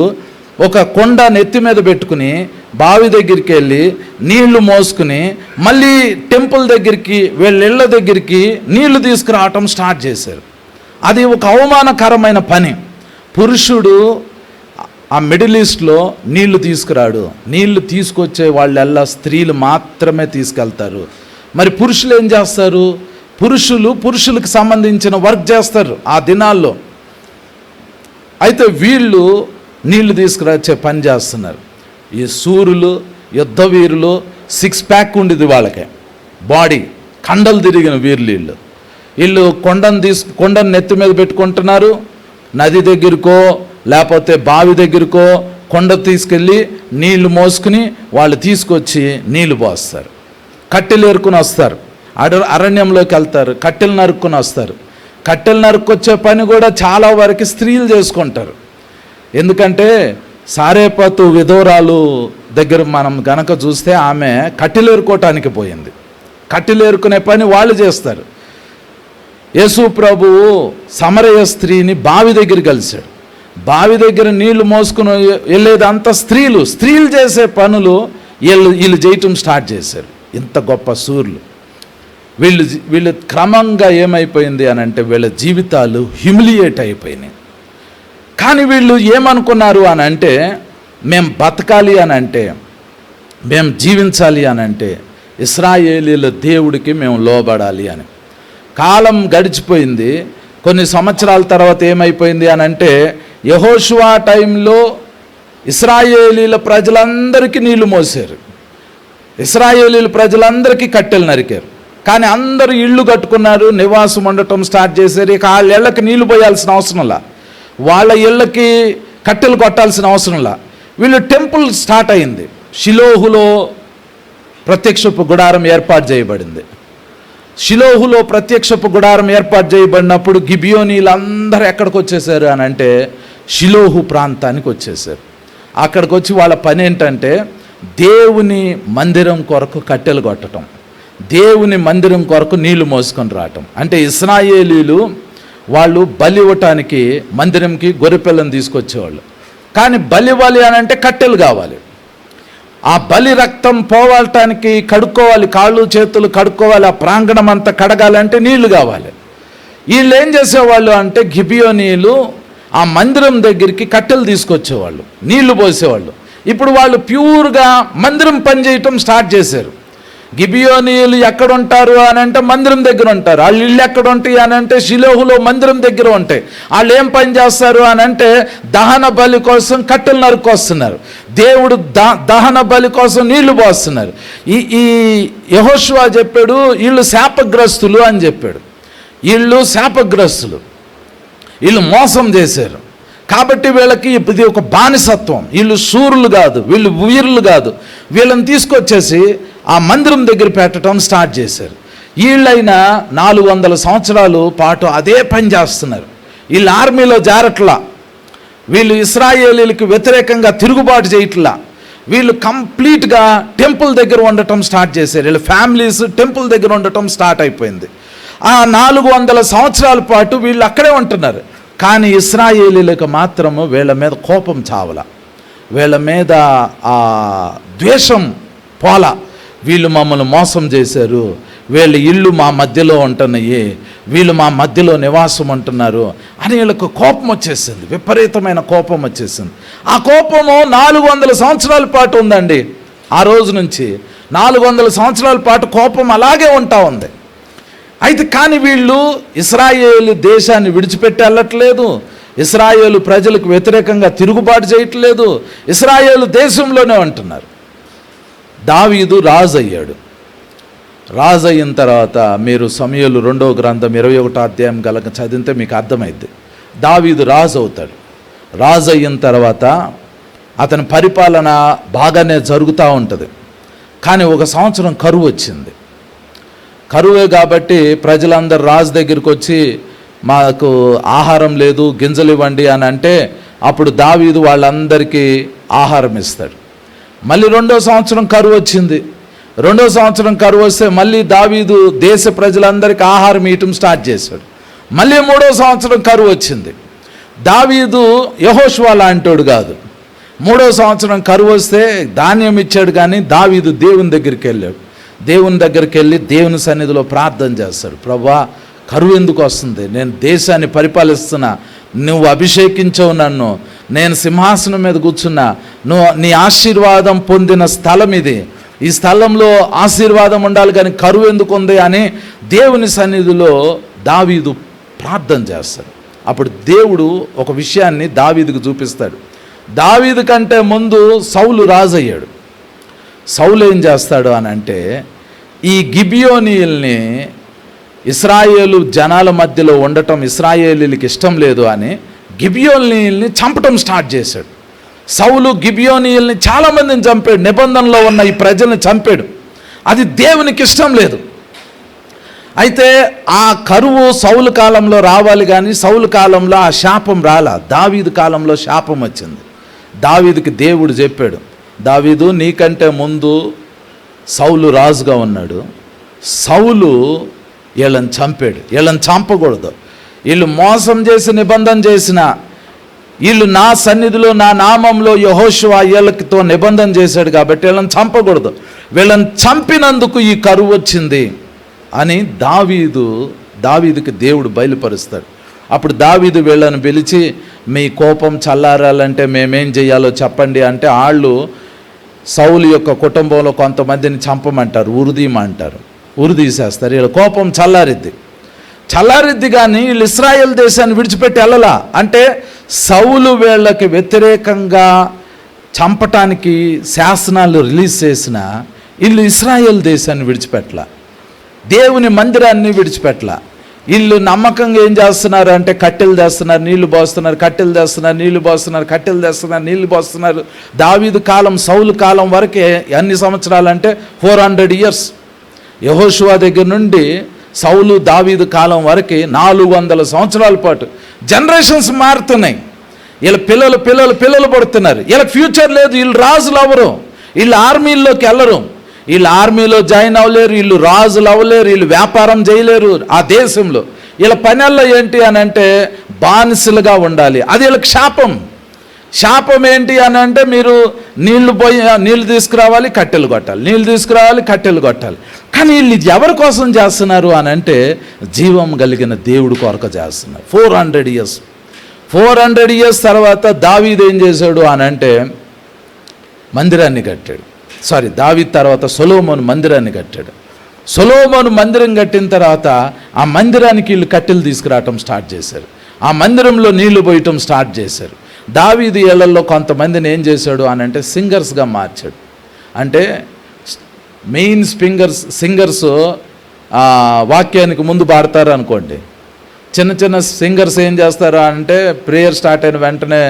ఒక కొండ నెత్తి మీద పెట్టుకుని బావి దగ్గరికి వెళ్ళి నీళ్లు మోసుకుని మళ్ళీ టెంపుల్ దగ్గరికి వీళ్ళ ఇళ్ళ దగ్గరికి నీళ్లు తీసుకురావటం స్టార్ట్ చేశారు. అది ఒక అవమానకరమైన పని. పురుషుడు ఆ మిడిల్ ఈస్ట్లో నీళ్లు తీసుకురాడు, నీళ్లు తీసుకొచ్చే వాళ్ళెల్లా స్త్రీలు మాత్రమే తీసుకెళ్తారు. మరి పురుషులు ఏం చేస్తారు, పురుషులకు సంబంధించిన వర్క్ చేస్తారు ఆ దినాల్లో. అయితే వీళ్ళు నీళ్లు తీసుకురచ్చే పని చేస్తున్నారు. ఈ సూర్యులు యుద్ధ వీరులు 6 ప్యాక్ ఉండేది వాళ్ళకి, బాడీ కండలు తిరిగిన వీరులు. వీళ్ళు కొండను నెత్తి మీద పెట్టుకుంటున్నారు, నది దగ్గరకో లేకపోతే బావి దగ్గరకో కొండ తీసుకెళ్ళి నీళ్లు మోసుకుని వాళ్ళు తీసుకొచ్చి నీళ్లు పోస్తారు. కట్టెలు ఏరుకుని వస్తారు, అరణ్యంలోకి వెళ్తారు, కట్టెలు నరుక్కుని వస్తారు. కట్టెలు నరుక్కొచ్చే పని కూడా చాలా వరకు స్త్రీలు చేసుకుంటారు. ఎందుకంటే సారేపతు విధవరాలు దగ్గర మనం గనక చూస్తే ఆమె కట్టెలేరుకోవటానికి పోయింది. కట్టెలేరుకునే పని వాళ్ళు చేస్తారు. యేసు ప్రభువు సమరయ స్త్రీని బావి దగ్గర కలిశాడు. బావి దగ్గర నీళ్లు మోసుకుని వెళ్ళేది అంత స్త్రీలు చేసే పనులు వీళ్ళు చేయటం స్టార్ట్ చేశారు. ఇంత గొప్ప సూర్యులు వీళ్ళు క్రమంగా ఏమైపోయింది అని అంటే వీళ్ళ జీవితాలు హ్యూమిలియేట్ అయిపోయినాయి. కానీ వీళ్ళు ఏమనుకున్నారు అని అంటే మేము బతకాలి అని అంటే, మేము జీవించాలి అని అంటే ఇశ్రాయేలీల దేవుడికి మేము లోబడాలి అని. కాలం గడిచిపోయింది. కొన్ని సంవత్సరాల తర్వాత ఏమైపోయింది అని అంటే యెహోషువ టైంలో ఇశ్రాయేలీల ప్రజలందరికీ నీళ్లు మోసారు. ఇశ్రాయేలీల ప్రజలందరికీ కట్టెలు నరికారు. కానీ అందరూ ఇళ్ళు కట్టుకున్నారు, నివాసం ఉండటం స్టార్ట్ చేశారు. ఇక వాళ్ళ ఇళ్ళకి నీళ్లు పోయాల్సిన అవసరంలా, వాళ్ళ ఇళ్ళకి కట్టెలు కొట్టాల్సిన అవసరంలా. వీళ్ళు టెంపుల్ స్టార్ట్ అయింది. షిలోహులో ప్రత్యక్షపు గుడారం ఏర్పాటు చేయబడింది. షిలోహులో ప్రత్యక్షపు గుడారం ఏర్పాటు చేయబడినప్పుడు గిబియోనీలందరూ ఎక్కడికి వచ్చేసారు అని అంటే షిలోహు ప్రాంతానికి వచ్చేసారు. అక్కడికి వచ్చి వాళ్ళ పని ఏంటంటే దేవుని మందిరం కొరకు కట్టెలు కొట్టడం, దేవుని మందిరం కొరకు నీళ్లు మోసుకొని రావటం. అంటే ఇశ్రాయేలీలు వాళ్ళు బలి ఇవ్వటానికి మందిరంకి గొర్రెపిల్లని తీసుకొచ్చేవాళ్ళు. కానీ బలి ఇవ్వాలి అని అంటే కట్టెలు కావాలి. ఆ బలి రక్తం పోవటానికి కడుక్కోవాలి, కాళ్ళు చేతులు కడుక్కోవాలి, ఆ ప్రాంగణం అంతా కడగాలంటే నీళ్లు కావాలి. వీళ్ళు ఏం చేసేవాళ్ళు అంటే గిబియోనీలు ఆ మందిరం దగ్గరికి కట్టెలు తీసుకొచ్చేవాళ్ళు, నీళ్లు పోసేవాళ్ళు. ఇప్పుడు వాళ్ళు ప్యూర్గా మందిరం పని చేయటం స్టార్ట్ చేశారు. గిబియోనీయులు ఎక్కడ ఉంటారు అని అంటే మందిరం దగ్గర ఉంటారు. వాళ్ళు ఇళ్ళు ఎక్కడ ఉంటాయి అని అంటే షిలోహులో మందిరం దగ్గర ఉంటాయి. వాళ్ళు ఏం పని చేస్తారు అని అంటే దహన బలి కోసం కట్టెలు నరుకొస్తున్నారు. దేవుడు దహన బలి కోసం నీళ్లు పోస్తున్నారు. ఈ యెహోషువ చెప్పాడు వీళ్ళు శాపగ్రస్తులు అని చెప్పాడు. వీళ్ళు శాపగ్రస్తులు, వీళ్ళు మోసం చేశారు. కాబట్టి వీళ్ళకి ఇది ఒక బానిసత్వం. వీళ్ళు శూరులు కాదు, వీళ్ళు వీరులు కాదు. వీళ్ళని తీసుకొచ్చేసి ఆ మందిరం దగ్గర పెట్టడం స్టార్ట్ చేశారు. వీళ్ళైనా 400 సంవత్సరాలు పాటు అదే పని చేస్తున్నారు. వీళ్ళు ఆర్మీలో జారట్లా, వీళ్ళు ఇశ్రాయేలీలకు వ్యతిరేకంగా తిరుగుబాటు చేయట్లా. వీళ్ళు కంప్లీట్గా టెంపుల్ దగ్గర ఉండటం స్టార్ట్ చేశారు. వీళ్ళ ఫ్యామిలీస్ టెంపుల్ దగ్గర ఉండటం స్టార్ట్ అయిపోయింది. ఆ 400 సంవత్సరాల పాటు వీళ్ళు అక్కడే ఉంటున్నారు. కానీ ఇశ్రాయేలీలకు మాత్రము వీళ్ళ మీద కోపం చావల, వీళ్ళ మీద ఆ ద్వేషం పోల. వీళ్ళు మమ్మల్ని మోసం చేశారు, వీళ్ళ ఇళ్ళు మా మధ్యలో ఉంటున్నాయి, వీళ్ళు మా మధ్యలో నివాసం ఉంటున్నారు అని వీళ్ళకు కోపం వచ్చేసింది, విపరీతమైన కోపం వచ్చేసింది. ఆ కోపము 400 సంవత్సరాల పాటు ఉందండి. ఆ రోజు నుంచి 400 సంవత్సరాల పాటు కోపం అలాగే ఉంటా ఉంది. అయితే కానీ వీళ్ళు ఇశ్రాయేలు దేశాన్ని విడిచిపెట్టి వెళ్ళట్లేదు, ఇశ్రాయేలు ప్రజలకు వ్యతిరేకంగా తిరుగుబాటు చేయట్లేదు, ఇశ్రాయేలు దేశంలోనే ఉంటున్నారు. దావీదు రాజు అయ్యాడు. రాజు అయిన తర్వాత మీరు సమూయేలు 2వ గ్రంథం 21వ అధ్యాయం గలక చదివితే మీకు అర్థమైద్ది. దావీదు రాజు అవుతాడు. రాజు అయిన తర్వాత అతని పరిపాలన బాగానే జరుగుతూ ఉంటుంది. కానీ ఒక సంవత్సరం కరువు వచ్చింది. కరువే కాబట్టి ప్రజలందరూ రాజు దగ్గరికి వచ్చి మాకు ఆహారం లేదు, గింజలు ఇవ్వండి అని అంటే అప్పుడు దావీదు వాళ్ళందరికీ ఆహారం ఇస్తాడు. మళ్ళీ 2వ సంవత్సరం కరువు వచ్చింది. 2వ సంవత్సరం కరువు వస్తే మళ్ళీ దావీదు దేశ ప్రజలందరికీ ఆహారం ఇవ్వటం స్టార్ట్ చేశాడు. మళ్ళీ 3వ సంవత్సరం కరువు వచ్చింది. దావీదు యెహోషువ లాంటోడు కాదు. 3వ సంవత్సరం కరువు వస్తే ధాన్యం ఇచ్చాడు, కానీ దావీదు దేవుని దగ్గరికి వెళ్ళాడు. దేవుని దగ్గరికి వెళ్ళి దేవుని సన్నిధిలో ప్రార్థన చేస్తాడు. ప్రభువా, కరువు ఎందుకు వస్తుంది? నేను దేశాన్ని పరిపాలిస్తున్నా, నువ్వు అభిషేకించవు నన్ను, నేను సింహాసనం మీద కూర్చున్నా, నీ ఆశీర్వాదం పొందిన స్థలం ఇది, ఈ స్థలంలో ఆశీర్వాదం ఉండాలి, కానీ కరువు ఎందుకు ఉంది అని దేవుని సన్నిధిలో దావీదు ప్రార్థన చేస్తాడు. అప్పుడు దేవుడు ఒక విషయాన్ని దావీదుకు చూపిస్తాడు. దావీదు కంటే ముందు సౌలు రాజు అయ్యాడు. సౌలు ఏం చేస్తాడు అని అంటే ఈ గిబియోనీయుల్ని ఇశ్రాయేలు జనాల మధ్యలో ఉండటం ఇశ్రాయేలీలకి ఇష్టం లేదు అని గిబియోనీయుల్ని చంపటం స్టార్ట్ చేశాడు. సౌలు గిబియోనీయుల్ని చాలామందిని చంపాడు, నిబంధనలో ఉన్న ఈ ప్రజల్ని చంపాడు. అది దేవునికి ఇష్టం లేదు. అయితే ఆ కరువు సౌలు కాలంలో రావాలి, కానీ సౌలు కాలంలో ఆ శాపం రాలా. దావీదు కాలంలో శాపం వచ్చింది. దావీదుకి దేవుడు చెప్పాడు, దావీదు నీకంటే ముందు సౌలు రాజుగా ఉన్నాడు, సౌలు వీళ్ళని చంపాడు, వీళ్ళని చంపకూడదు, వీళ్ళు మోసం చేసి నిబంధన చేసిన, వీళ్ళు నా సన్నిధిలో నా నామంలో యెహోషువ వీళ్ళతో నిబంధన చేశాడు కాబట్టి వీళ్ళని చంపకూడదు, వీళ్ళని చంపినందుకు ఈ కరువు వచ్చింది అని దావీదుకి దేవుడు బయలుపరుస్తాడు. అప్పుడు దావీదు వీళ్ళని పిలిచి, మీ కోపం చల్లారాలంటే మేమేం చేయాలో చెప్పండి అంటే, వాళ్ళు సౌలు యొక్క కుటుంబంలో కొంతమందిని చంపమంటారు, ఉరిదీసేస్తారు, వీళ్ళ కోపం చల్లారిద్ది కానీ వీళ్ళు ఇశ్రాయేల్ దేశాన్ని విడిచిపెట్టి వెళ్ళలా. అంటే సౌలు వీళ్ళకి వ్యతిరేకంగా చంపటానికి శాసనాలు రిలీజ్ చేసిన వీళ్ళు ఇశ్రాయేల్ దేశాన్ని విడిచిపెట్టలా, దేవుని మందిరాన్ని విడిచిపెట్టలా. వీళ్ళు నమ్మకంగా ఏం చేస్తున్నారు అంటే కట్టెలు తెస్తున్నారు, నీళ్లు పోస్తున్నారు, కట్టెలు తెస్తున్నారు, నీళ్లు పోస్తున్నారు, కట్టెలు తెస్తున్నారు, నీళ్లు పోస్తున్నారు. దావీదు కాలం, సౌలు కాలం వరకే ఎన్ని సంవత్సరాలు అంటే 400 years. యెహోషువ దగ్గర నుండి సౌలు దావీదు కాలం వరకు 400 సంవత్సరాల పాటు జనరేషన్స్ మారుతున్నాయి. వీళ్ళ పిల్లలు పడుతున్నారు, వీళ్ళ ఫ్యూచర్ లేదు. వీళ్ళు రాజులు అవ్వరు, వీళ్ళు ఆర్మీల్లోకి వెళ్ళరు, వీళ్ళు ఆర్మీలో జాయిన్ అవ్వలేరు, వీళ్ళు రాజులు అవ్వలేరు, వీళ్ళు వ్యాపారం చేయలేరు ఆ దేశంలో. వీళ్ళ పనుల్లో ఏంటి అని అంటే బానిసలుగా ఉండాలి. అది వీళ్ళకి శాపం ఏంటి అని అంటే, మీరు నీళ్లు తీసుకురావాలి, కట్టెలు కొట్టాలి. కానీ వీళ్ళు ఇది ఎవరి కోసం చేస్తున్నారు అని అంటే జీవం కలిగిన దేవుడి కొరకు చేస్తున్నారు. 400 years తర్వాత దావీదు ఏం చేశాడు అని అంటే మందిరాన్ని కట్టాడు. దావీదు తర్వాత సొలొమోను మందిరాన్ని కట్టాడు. సొలొమోను మందిరం కట్టిన తర్వాత ఆ మందిరానికి వీళ్ళు కట్టెలు తీసుకురావటం స్టార్ట్ చేశారు, ఆ మందిరంలో నీళ్లు పోయటం స్టార్ట్ చేశారు. దావీదు ఏళ్లలో కొంతమందిని ఏం చేశాడు అని అంటే సింగర్స్గా మార్చాడు. అంటే మెయిన్ సింగర్స్ వాక్యానికి ముందు పాడతారు అనుకోండి, చిన్న సింగర్స్ ఏం చేస్తారు అంటే ప్రేయర్ స్టార్ట్ అయిన వెంటనే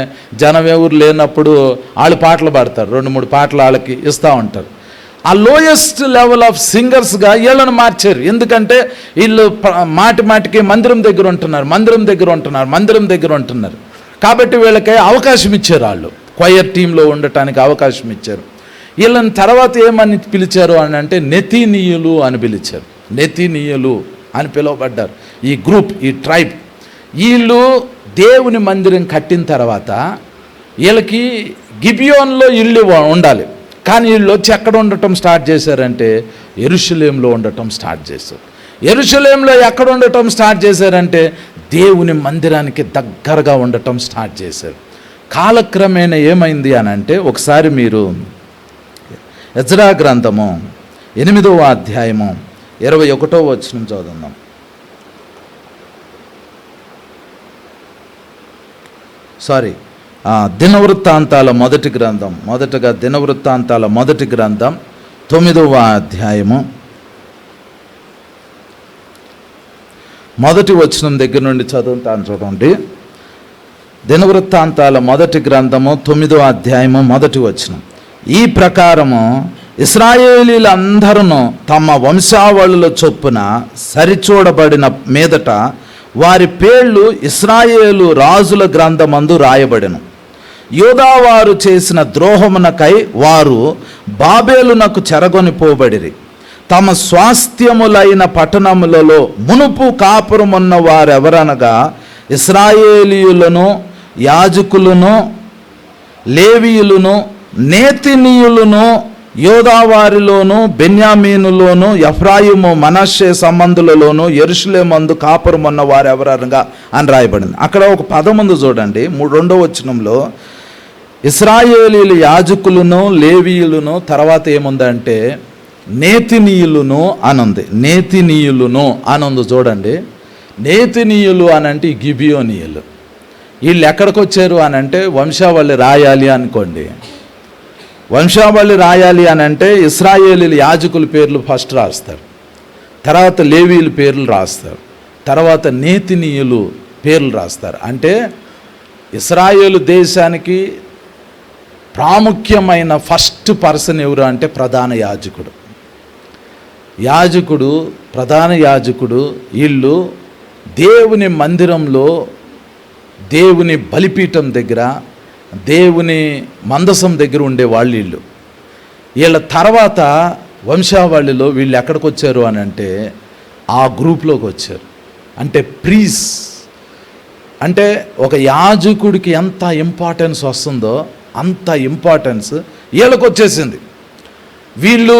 జనం ఎవరు లేనప్పుడు వాళ్ళు పాటలు పాడతారు, 2-3 పాటలు వాళ్ళకి ఇస్తూ ఉంటారు. ఆ లోయెస్ట్ లెవెల్ ఆఫ్ సింగర్స్గా వీళ్ళని మార్చారు. ఎందుకంటే వీళ్ళు మాటికి మందిరం దగ్గర ఉంటున్నారు కాబట్టి వీళ్ళకి అవకాశం ఇచ్చారు, వాళ్ళు క్వైర్ టీంలో ఉండటానికి అవకాశం ఇచ్చారు. వీళ్ళని తర్వాత ఏమని పిలిచారు అని అంటే నెతీనీయులు అని పిలిచారు, నెతీనీయులు అని పిలువబడ్డారు. ఈ గ్రూప్, ఈ ట్రైబ్, వీళ్ళు దేవుని మందిరం కట్టిన తర్వాత వీళ్ళకి గిబియోన్లో ఇల్లు ఉండాలి, కానీ వీళ్ళు వచ్చి ఎక్కడ ఉండటం స్టార్ట్ చేశారంటే యెరూషలేంలో ఉండటం స్టార్ట్ చేశారు. యెరూషలేంలో ఎక్కడ ఉండటం స్టార్ట్ చేశారంటే దేవుని మందిరానికి దగ్గరగా ఉండటం స్టార్ట్ చేశారు. కాలక్రమేణా ఏమైంది అని అంటే, ఒకసారి మీరు ఎజ్రా గ్రంథము 8వ అధ్యాయము 21వ వచనం చదువుదాం. దినవృత్తాంతాల మొదటి గ్రంథం, దినవృత్తాంతాల మొదటి గ్రంథం 9వ అధ్యాయము మొదటి వచనం దగ్గర నుండి చదువుతాను చూడండి. దినవృత్తాంతాల మొదటి గ్రంథము 9వ అధ్యాయము మొదటి వచనం. ఈ ప్రకారము ఇశ్రాయేలీలందరూ తమ వంశావళుల చొప్పున సరిచూడబడిన మీదట వారి పేర్లు ఇశ్రాయేలు రాజుల గ్రంథమందు రాయబడెను. యూదావారు చేసిన ద్రోహమునకై వారు బాబేలునకు చెరగొనిపోబడిరి. తమ స్వాస్థ్యములైన పట్టణములలో మునుపు కాపురమున్న వారెవరనగా ఇశ్రాయేలీయులను, యాజకులను, లేవీయులను, నేతినీయులను, యోదావారిలోను, బెన్యామీనులోను, ఎఫ్రాయిము, మనష్షే సంబంధులలోను యెరూషలేమందు కాపురమున్న వారెవరనగా అని రాయబడింది. అక్కడ ఒక పదం ఉంది చూడండి, 2వ వచనంలో ఇశ్రాయేలీయులు యాజకులను, లేవీయులను, తర్వాత ఏముందంటే నేతినీయులను అనుంది. నేతినీయులను అనుంది చూడండి. నేతినీయులు అనంటే ఈ గిబియోనీయులు. వీళ్ళు ఎక్కడికి వచ్చారు అనంటే వంశావళి రాయాలి అనుకోండి. వంశావళి రాయాలి అనంటే ఇశ్రాయేలీల యాజకుల పేర్లు ఫస్ట్ రాస్తారు, తర్వాత లేవీయుల పేర్లు రాస్తారు, తర్వాత నేతినీయులు పేర్లు రాస్తారు. అంటే ఇశ్రాయేలు దేశానికి ప్రాముఖ్యమైన ఫస్ట్ పర్సన్ ఎవరు అంటే ప్రధాన యాజకుడు. వీళ్ళు దేవుని మందిరంలో, దేవుని బలిపీఠం దగ్గర దేవుని మందసం దగ్గర ఉండే వీళ్ళు. వీళ్ళ తర్వాత వంశావళిలో వీళ్ళు ఎక్కడికి వచ్చారు అని అంటే ఆ గ్రూప్లోకి వచ్చారు. అంటే ప్రీస్ అంటే ఒక యాజకుడికి ఎంత ఇంపార్టెన్స్ వస్తుందో అంత ఇంపార్టెన్స్ వీళ్ళకి వచ్చేసింది. వీళ్ళు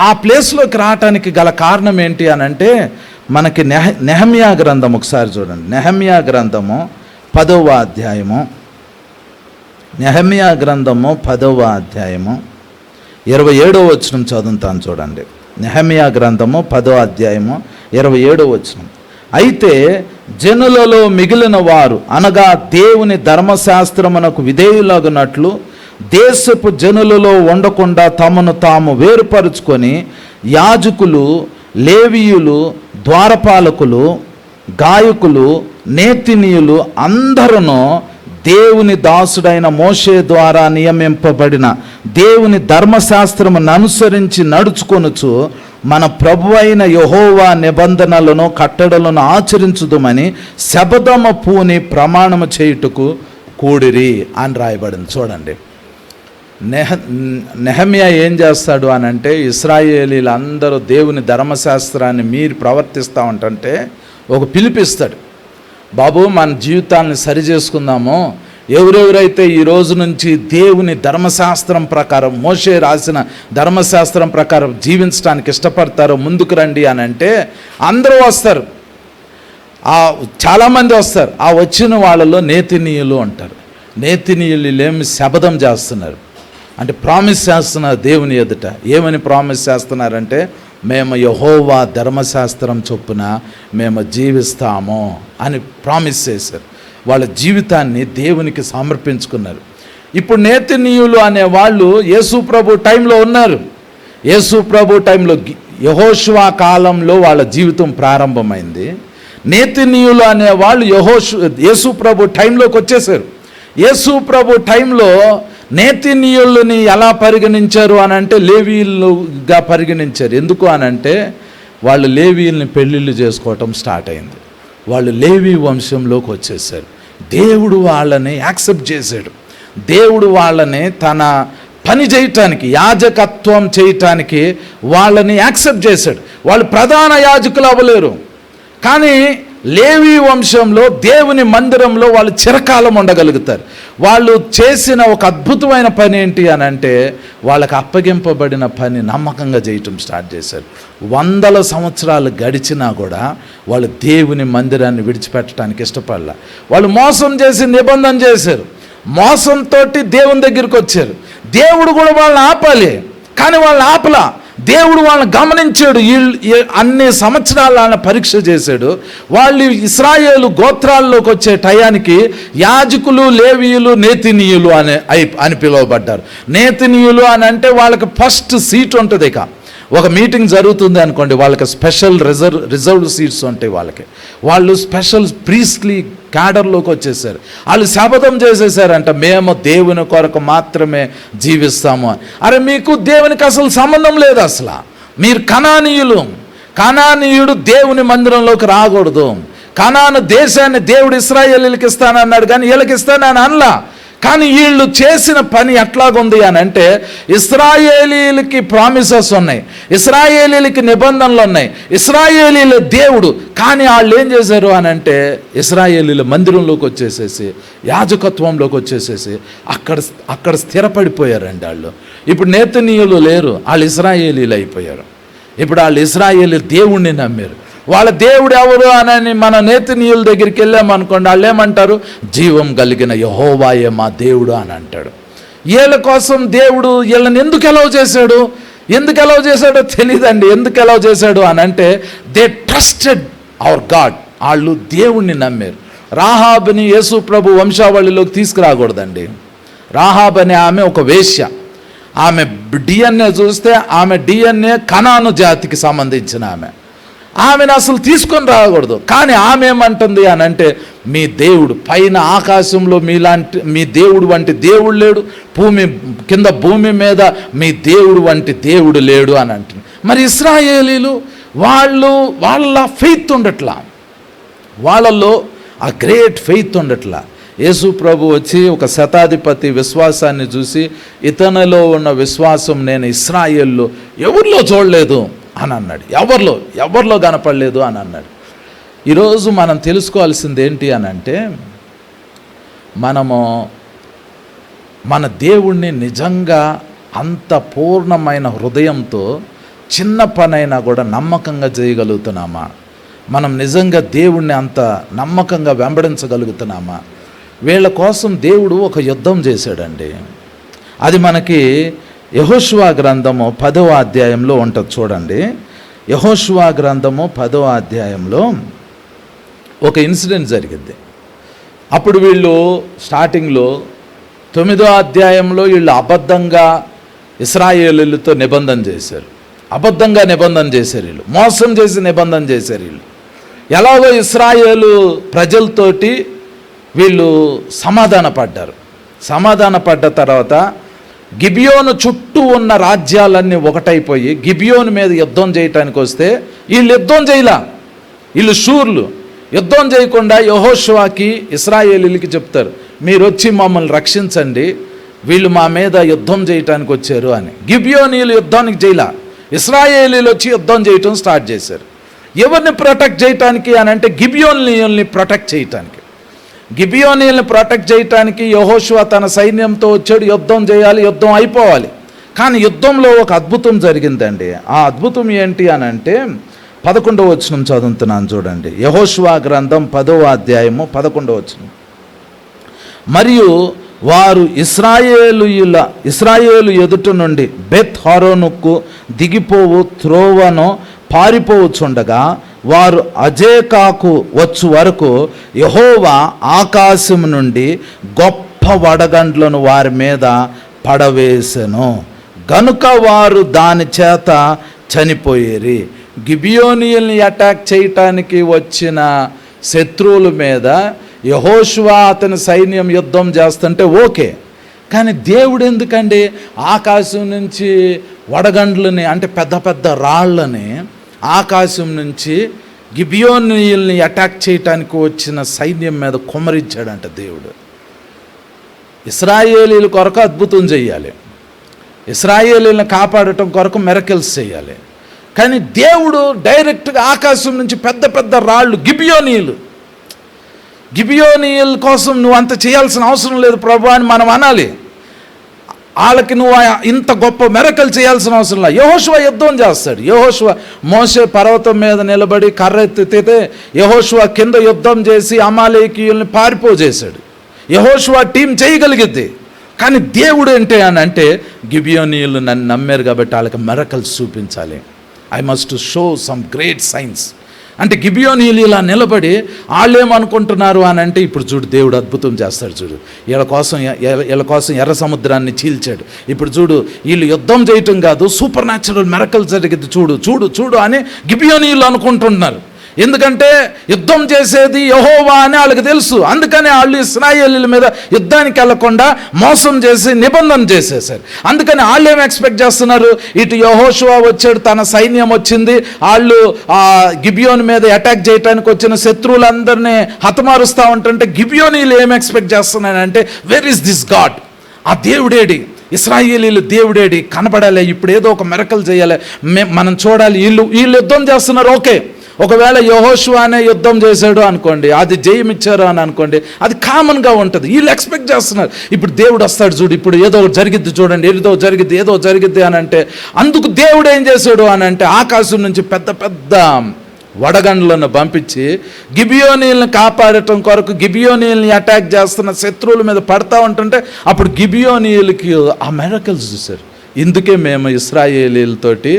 ఆ ప్లేస్లోకి రావటానికి గల కారణం ఏంటి అని అంటే మనకి నెహమ్యా గ్రంథం ఒకసారి చూడండి. నెహమ్యా గ్రంథము 10వ అధ్యాయము, నెహమ్యా గ్రంథము 10వ అధ్యాయము 27వ వచనం చదువుతాను చూడండి. నెహమ్యా గ్రంథము 10వ అధ్యాయము 27వ వచనం. అయితే జనులలో మిగిలిన వారు అనగా దేవుని ధర్మశాస్త్రమునకు విధేయులగునట్లు దేశపు జనులలో ఉండకుండా తమను తాము వేరుపరుచుకొని యాజకులు, లేవీయులు, ద్వారపాలకులు, గాయకులు, నేతినీయులు అందరూ దేవుని దాసుడైన మోషే ద్వారా నియమింపబడిన దేవుని ధర్మశాస్త్రమును అనుసరించి నడుచుకొనుచు మన ప్రభువైన యెహోవా నిబంధనలను కట్టడలను ఆచరించుదుమని శపథము పూని ప్రమాణము చేయుటకు కూడిరి అని రాయబడింది. చూడండి, నెహమ్యా ఏం చేస్తాడు అని అంటే ఇశ్రాయేలీలందరూ దేవుని ధర్మశాస్త్రాన్ని మీరు ప్రవర్తిస్తూ ఉంటుంటే ఒక పిలిపిస్తాడు. బాబు, మన జీవితాన్ని సరి చేసుకుందాము. ఎవరెవరైతే ఈ రోజు నుంచి దేవుని ధర్మశాస్త్రం ప్రకారం, మోషే రాసిన ధర్మశాస్త్రం ప్రకారం జీవించడానికి ఇష్టపడతారో ముందుకు రండి అని అంటే అందరూ వస్తారు. చాలామంది వస్తారు. ఆ వచ్చిన వాళ్ళలో నేతినీయులు అంటారు. నేతినీయులు ఏమి శపథం చేస్తున్నారు అంటే ప్రామిస్ చేస్తున్నారు దేవుని ఎదుట. ఏమని ప్రామిస్ చేస్తున్నారంటే మేము యెహోవా ధర్మశాస్త్రం చొప్పున మేము జీవిస్తాము అని ప్రామిస్ చేశారు. వాళ్ళ జీవితాన్ని దేవునికి సమర్పించుకున్నారు. ఇప్పుడు నేతినీయులు అనే వాళ్ళు యేసు ప్రభు టైంలో ఉన్నారు. యేసు ప్రభు టైంలో యెహోషువ కాలంలో వాళ్ళ జీవితం ప్రారంభమైంది. నేతినీయులు అనే వాళ్ళు యేసు ప్రభు టైంలోకి వచ్చేసారు. యేసు ప్రభు టైంలో నేతినీయులని ఎలా పరిగణించారు అని అంటే లేవీయులుగా పరిగణించారు. ఎందుకు అని అంటే వాళ్ళు లేవీయుల్ని పెళ్ళిళ్ళు చేసుకోవటం స్టార్ట్ అయింది. వాళ్ళు లేవీ వంశంలోకి వచ్చేసారు. దేవుడు వాళ్ళని యాక్సెప్ట్ చేశాడు. దేవుడు వాళ్ళని తన పని చేయటానికి, యాజకత్వం చేయటానికి వాళ్ళని యాక్సెప్ట్ చేశాడు. వాళ్ళు ప్రధాన యాజకులు అవ్వలేరు, కానీ లేవీ వంశంలో దేవుని మందిరంలో వాళ్ళు చిరకాలం ఉండగలుగుతారు. వాళ్ళు చేసిన ఒక అద్భుతమైన పని ఏంటి అని అంటే వాళ్ళకి అప్పగింపబడిన పని నమ్మకంగా చేయటం స్టార్ట్ చేశారు. 100 సంవత్సరాలు గడిచినా కూడా వాళ్ళు దేవుని మందిరాన్ని విడిచిపెట్టడానికి ఇష్టపడలే. వాళ్ళు మోసం చేసి నిబంధన చేశారు. మోసంతో దేవుని దగ్గరికి వచ్చారు. దేవుడు కూడా వాళ్ళని ఆపాలి, కానీ వాళ్ళని ఆపలా. దేవుడు వాళ్ళని గమనించాడు. అన్ని సంవత్సరాలు వాళ్ళని పరీక్ష చేశాడు. వాళ్ళు ఇశ్రాయేలు గోత్రాల్లోకి వచ్చే టయానికి యాజకులు, లేవీయులు, నేతినీయులు అని పిలువబడ్డారు. నేతినీయులు అని అంటే వాళ్ళకి ఫస్ట్ సీట్ ఉంటుంది. ఇక ఒక మీటింగ్ జరుగుతుంది అనుకోండి, వాళ్ళకి స్పెషల్ రిజర్వ్డ్ సీట్స్ ఉంటాయి. వాళ్ళు స్పెషల్ ప్రీస్ట్లీ క్యాడర్లోకి వచ్చేసారు. వాళ్ళు శపథం చేసేసారంట, మేము దేవుని కొరకు మాత్రమే జీవిస్తాము. అరే, మీకు దేవునికి అసలు సంబంధం లేదు. అసలు మీరు కనానీయుడు దేవుని మందిరంలోకి రాకూడదు. కనాను దేశాన్ని దేవుడు ఇశ్రాయేలీలకు ఇస్తానన్నాడు, కానీ వీళ్ళకి ఇస్తానని అనలా. కానీ వీళ్ళు చేసిన పని ఎట్లాగుంది అని అంటే ఇశ్రాయేలీలకి ప్రామిసెస్ ఉన్నాయి, ఇశ్రాయేలీలకి నిబంధనలు ఉన్నాయి, ఇశ్రాయేలీల దేవుడు. కానీ వాళ్ళు ఏం చేశారు అని అంటే ఇశ్రాయేలీల మందిరంలోకి వచ్చేసేసి, యాజకత్వంలోకి వచ్చేసేసి అక్కడ స్థిరపడిపోయారండి వాళ్ళు. ఇప్పుడు నేతినీయులు లేరు, వాళ్ళు ఇశ్రాయేలీలు అయిపోయారు. ఇప్పుడు వాళ్ళు ఇశ్రాయేలీ దేవుణ్ణి నమ్మారు. వాళ్ళ దేవుడు ఎవరు అని మన నేతినీయుల దగ్గరికి వెళ్ళామనుకోండి, వాళ్ళు ఏమంటారు? జీవం కలిగిన యెహోవాయే మా దేవుడు అని అంటాడు. వీళ్ళ కోసం దేవుడు వీళ్ళని ఎందుకు ఎలవ్ చేశాడో తెలియదండి. ఎందుకు ఎలవ్ చేశాడు అని అంటే దే ట్రస్టెడ్ అవర్ గాడ్. వాళ్ళు దేవుణ్ణి నమ్మారు. రాహాబుని యేసు ప్రభు వంశావళిలోకి తీసుకురాకూడదండి. రాహాబ్ అనే ఆమె ఒక వేశ్య. ఆమె డిఎన్ఏ చూస్తే ఆమె డిఎన్ఏ కనాను జాతికి సంబంధించిన ఆమెను అసలు తీసుకొని రాకూడదు. కానీ ఆమె ఏమంటుంది అని అంటే మీ దేవుడు పైన ఆకాశంలో మీ దేవుడు వంటి దేవుడు లేడు, భూమి మీద మీ దేవుడు వంటి దేవుడు లేడు అని అంటుంది. మరి ఇశ్రాయేలీలు వాళ్ళ ఫెయిత్ ఉండట్లా, వాళ్ళల్లో ఆ గ్రేట్ ఫెయిత్ ఉండట్లా. యేసు ప్రభు వచ్చి ఒక శతాధిపతి విశ్వాసాన్ని చూసి, ఇతనిలో ఉన్న విశ్వాసం నేను ఇశ్రాయేల్లో ఎవరిలో చూడలేదు అని అన్నాడు. ఎవరిలో కనపడలేదు అని అన్నాడు. ఈరోజు మనం తెలుసుకోవాల్సింది ఏంటి అని అంటే, మనము మన దేవుణ్ణి నిజంగా అంత పూర్ణమైన హృదయంతో చిన్న పనైనా కూడా నమ్మకంగా చేయగలుగుతున్నామా? మనం నిజంగా దేవుణ్ణి అంత నమ్మకంగా వెంబడించగలుగుతున్నామా? వీళ్ళ కోసం దేవుడు ఒక యుద్ధం చేశాడండి. అది మనకి యెహోషువ గ్రంథము 10వ అధ్యాయంలో ఉంటుంది. చూడండి, యెహోషువ గ్రంథము 10వ అధ్యాయంలో ఒక ఇన్సిడెంట్ జరిగింది. అప్పుడు వీళ్ళు స్టార్టింగ్లో 9వ అధ్యాయంలో వీళ్ళు అబద్ధంగా ఇశ్రాయేలీయులతో నిబంధన చేశారు. వీళ్ళు మోసం చేసి నిబంధన చేశారు. వీళ్ళు ఎలాగో ఇశ్రాయేలు ప్రజలతోటి వీళ్ళు సమాధాన పడ్డ తర్వాత గిబియోను చుట్టూ ఉన్న రాజ్యాలన్నీ ఒకటైపోయి గిబియోను మీద యుద్ధం చేయటానికి వస్తే వీళ్ళు యుద్ధం చేయలా. వీళ్ళు శూర్లు. యుద్ధం చేయకుండా యెహోషువకి ఇశ్రాయేలీయులకి చెప్తారు, మీరు వచ్చి మమ్మల్ని రక్షించండి, వీళ్ళు మా మీద యుద్ధం చేయటానికి వచ్చారు అని. గిబియోనీయులు యుద్ధానికి చేయలా, ఇశ్రాయేలీయులు వచ్చి యుద్ధం చేయటం స్టార్ట్ చేశారు. ఎవరిని ప్రొటెక్ట్ చేయటానికి అని అంటే గిబియోనీయుల్ని ప్రొటెక్ట్ చేయటానికి యెహోషువ తన సైన్యంతో వచ్చాడు. యుద్ధం చేయాలి, యుద్ధం అయిపోవాలి. కానీ యుద్ధంలో ఒక అద్భుతం జరిగిందండి. ఆ అద్భుతం ఏంటి అని అంటే 11వ వచనం చదువుతున్నాను చూడండి. యెహోషువ గ్రంథం 10వ అధ్యాయము 11వ వచనం. మరియు వారు ఇశ్రాయేలు ఎదుట నుండి బెత్ హోరోనుకు దిగిపోవు త్రోవను పారిపోవచ్చుండగా వారు అజేకాకు వచ్చు వరకు యెహోవా ఆకాశం నుండి గొప్ప వడగండ్లను వారి మీద పడవేసెను, గనుక వారు దాని చేత చనిపోయేరి. గిబియోనీయుల్ని అటాక్ చేయటానికి వచ్చిన శత్రువుల మీద యెహోషువ అతని సైన్యం యుద్ధం చేస్తుంటే ఓకే, కానీ దేవుడు ఎందుకండి ఆకాశం నుంచి వడగండ్లని అంటే పెద్ద పెద్ద రాళ్ళని ఆకాశం నుంచి గిబియోనీయుల్ని అటాక్ చేయటానికి వచ్చిన సైన్యం మీద కుమ్మరించాడంట దేవుడు. ఇశ్రాయేలీల కొరకు అద్భుతం చేయాలి, ఇశ్రాయేలీలను కాపాడటం కొరకు మిరకిల్స్ చేయాలి. కానీ దేవుడు డైరెక్ట్గా ఆకాశం నుంచి పెద్ద పెద్ద రాళ్ళు గిబియోనీయుల కోసం నువ్వు అంత చేయాల్సిన అవసరం లేదు ప్రభు అని మనం అనాలి. వాళ్ళకి నువ్వు ఇంత గొప్ప మిరకల్ చేయాల్సిన అవసరం లేదు. యెహోషువ యుద్ధం చేస్తాడు. మోషే పర్వతం మీద నిలబడి కర్ర ఎత్తితే యెహోషువ కింద యుద్ధం చేసి అమాలేకీయుల్ని పారిపోజేశాడు. యెహోషువ టీం చేయగలిగిద్ది. కానీ దేవుడు ఏంటి అని అంటే గిబియోనీయులు నన్ను నమ్మారు కాబట్టి వాళ్ళకి మిరకల్స్ చూపించాలి. I must show some great science అంటే గిబియోనీయులు ఇలా నిలబడి వాళ్ళు ఏమనుకుంటున్నారు అని అంటే ఇప్పుడు చూడు దేవుడు అద్భుతం చేస్తాడు. చూడు వీళ్ళ కోసం ఎర్ర సముద్రాన్ని చీల్చాడు. ఇప్పుడు చూడు వీళ్ళు యుద్ధం చేయటం కాదు, సూపర్ న్యాచురల్ మిరకల్ జరిగింది, చూడు అని గిబియోనీయులు అనుకుంటున్నారు. ఎందుకంటే యుద్ధం చేసేది యెహోవా అని వాళ్ళకి తెలుసు. అందుకని వాళ్ళు ఇశ్రాయేలీయుల మీద యుద్ధానికి వెళ్లకుండా మోసం చేసి నిబంధన చేసేసారు. అందుకని వాళ్ళు ఏం ఎక్స్పెక్ట్ చేస్తున్నారు, ఇటు యెహోషువ వచ్చాడు, తన సైన్యం వచ్చింది, వాళ్ళు గిబియోను మీద అటాక్ చేయడానికి వచ్చిన శత్రువులందరినీ హతమారుస్తూ ఉంటుంటే గిబియోనీయులు ఏం ఎక్స్పెక్ట్ చేస్తున్నారంటే వేర్ ఇస్ దిస్ గాడ్, ఆ దేవుడేడి, ఇశ్రాయేలీయులు దేవుడేడి, కనపడాలి, ఇప్పుడు ఏదో ఒక మిరకల్ చేయాలి, మనం చూడాలి. వీళ్ళు యుద్ధం చేస్తున్నారు. ఓకే, ఒకవేళ యెహోషువ అనే యుద్ధం చేశాడు అనుకోండి, అది జయమిచ్చారు అని అనుకోండి, అది కామన్గా ఉంటుంది. వీళ్ళు ఎక్స్పెక్ట్ చేస్తున్నారు ఇప్పుడు దేవుడు వస్తాడు చూడు, ఇప్పుడు ఏదో జరిగిద్ది చూడండి, ఏదో జరిగిద్ది అని అంటే అందుకు దేవుడు ఏం చేశాడు అని అంటే ఆకాశం నుంచి పెద్ద పెద్ద వడగండ్లను పంపించి గిబియోనీయుల్ని కాపాడటం కొరకు గిబియోనీయుల్ని అటాక్ చేస్తున్న శత్రువుల మీద పడతా ఉంటుంటే అప్పుడు గిబియోనీయులకి ఆ మిరకల్స్ చూశారు. ఇందుకే మేము ఇశ్రాయేలీయులతోటి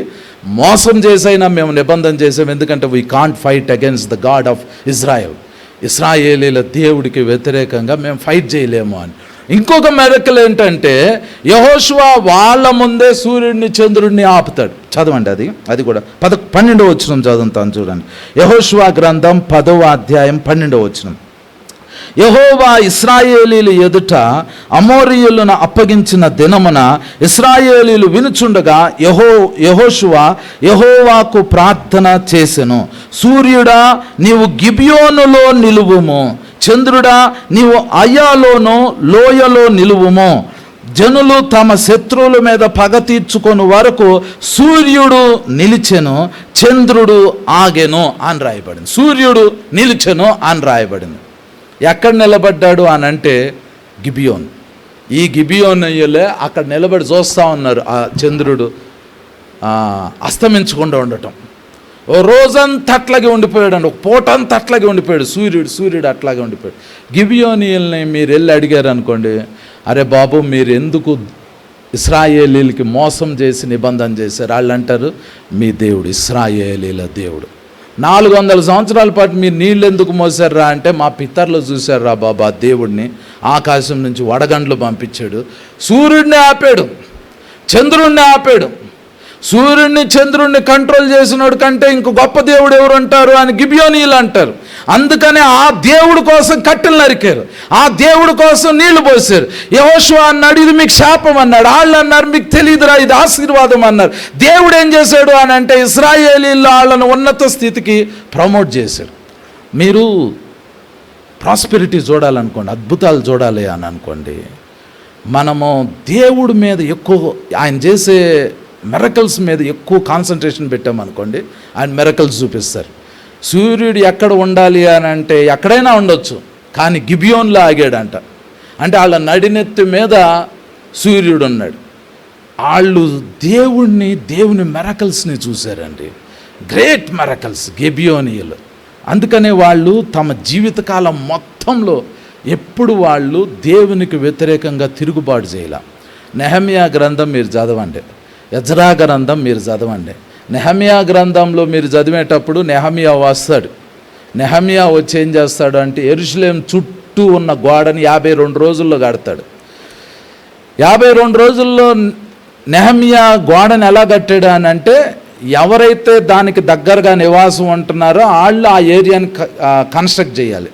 మోసం చేసైనా మేము నిబంధన చేసాం, ఎందుకంటే we can't fight against the God of Israel. ఇశ్రాయేలీల దేవుడికి వ్యతిరేకంగా మేము ఫైట్ చేయలేము అని. ఇంకొక మిరకల్ ఏంటంటే యెహోషువ వాళ్ళ ముందే సూర్యుడిని చంద్రుడిని ఆపుతాడు. చదవండి అది కూడా 12వ వచనం చదువుతాను చూడండి. యెహోషువ గ్రంథం 10వ అధ్యాయం 12వ వచనం. యెహోవా ఇశ్రాయేలీయుల ఎదుట అమోరీయులను అప్పగించిన దినమున ఇశ్రాయేలీయులు వినుచుండగా యెహోషువ యెహోవాకు ప్రార్థన చేసెను, సూర్యుడా నీవు గిబియోనులో నిలువుము, చంద్రుడా నీవు అయాలోనో లోయలో నిలువుము, జనులు తమ శత్రువుల మీద పగ తీర్చుకొని వరకు సూర్యుడు నిలిచెను, చంద్రుడు ఆగెను అని రాయబడింది. సూర్యుడు నిలిచెను అని రాయబడింది. ఎక్కడ నిలబడ్డాడు అని అంటే గిబియోన్. ఈ గిబియోనయ్యలే అక్కడ నిలబడి చూస్తూ ఉన్నారు ఆ చంద్రుడు అస్తమించకుండా ఉండటం. ఓ రోజంతా అట్లాగే ఉండిపోయాడు అండి, ఒక పూటంతా అట్లాగే ఉండిపోయాడు సూర్యుడు అట్లాగే ఉండిపోయాడు. గిబియోనీయుల్ని మీరు వెళ్ళి అడిగారు అనుకోండి, అరే బాబు మీరు ఎందుకు ఇశ్రాయేలీలకి మోసం చేసి నిబంధన చేశారు? వాళ్ళు అంటారు, మీ దేవుడు ఇశ్రాయేలీల దేవుడు, 400 సంవత్సరాల పాటు మీరు నీళ్ళు ఎందుకు మోసారా అంటే, మా పితరులు చూశారా బాబా దేవుడిని, ఆకాశం నుంచి వడగండ్లు పంపించాడు, సూర్యుడిని ఆపాడు, చంద్రుడిని ఆపాడు, సూర్యుడిని చంద్రుడిని కంట్రోల్ చేసినోడు కంటే ఇంకో గొప్ప దేవుడు ఎవరు అంటారు అని గిబియోనీయులు అంటారు. అందుకనే ఆ దేవుడు కోసం కట్టెలు నరికారు, ఆ దేవుడు కోసం నీళ్లు పోసారు. యెహోషువ అన్నాడు ఇది మీకు శాపం అన్నాడు, వాళ్ళు అన్నారు మీకు తెలియదురా ఇది ఆశీర్వాదం అన్నారు. దేవుడు ఏం చేశాడు అని అంటే ఇశ్రాయేలీల్లో వాళ్ళను ఉన్నత స్థితికి ప్రమోట్ చేశాడు. మీరు ప్రాస్పెరిటీ చూడాలనుకోండి, అద్భుతాలు చూడాలి అని అనుకోండి, మనము దేవుడి మీద ఎక్కువ, ఆయన చేసే మిరకల్స్ మీద ఎక్కువ కాన్సన్ట్రేషన్ పెట్టామనుకోండి, ఆయన మిరకల్స్ చూపిస్తారు. సూర్యుడు ఎక్కడ ఉండాలి అని అంటే ఎక్కడైనా ఉండొచ్చు, కానీ గిబియోన్లో ఆగాడంట. అంటే వాళ్ళ నడినెత్తి మీద సూర్యుడు ఉన్నాడు. వాళ్ళు దేవుని మిరకల్స్ని చూశారండి, గ్రేట్ మిరకల్స్ గిబియోనీయులు. అందుకనే వాళ్ళు తమ జీవితకాలం మొత్తంలో ఎప్పుడు వాళ్ళు దేవునికి వ్యతిరేకంగా తిరుగుబాటు చేయాల. నెహెమ్యా గ్రంథం మీరు చదవండి, ఎజ్రా గ్రంథం మీరు చదవండి. నెహెమ్యా గ్రంథంలో మీరు చదివేటప్పుడు నెహెమ్యా వస్తాడు. నెహెమ్యా వచ్చి ఏం చేస్తాడు అంటే యెరూషలేము చుట్టూ ఉన్న గోడని 52 రోజుల్లో కడతాడు. 52 రోజుల్లో నెహెమ్యా గోడని ఎలా కట్టాడు అని అంటే, ఎవరైతే దానికి దగ్గరగా నివాసం ఉంటున్నారో వాళ్ళు ఆ ఏరియాని కన్స్ట్రక్ట్ చేయాలి.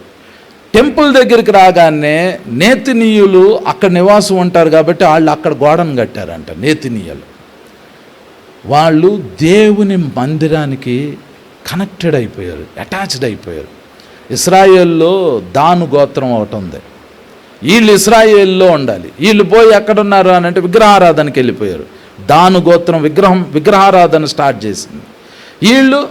టెంపుల్ దగ్గరికి రాగానే నేతినీయులు అక్కడ నివాసం ఉంటారు కాబట్టి వాళ్ళు అక్కడ గోడను కట్టారంట. నేతినీయులు వాళ్ళు దేవుని మందిరానికి కనెక్టెడ్ అయిపోయారు, అటాచ్డ్ అయిపోయారు. ఇశ్రాయేల్లో దాను గోత్రం ఒకటి ఉంది, వీళ్ళు ఇశ్రాయేల్లో ఉండాలి. వీళ్ళు పోయి ఎక్కడున్నారు అని అంటే విగ్రహారాధనకి వెళ్ళిపోయారు. దాను గోత్రం విగ్రహారాధన స్టార్ట్ చేసింది. వీళ్ళు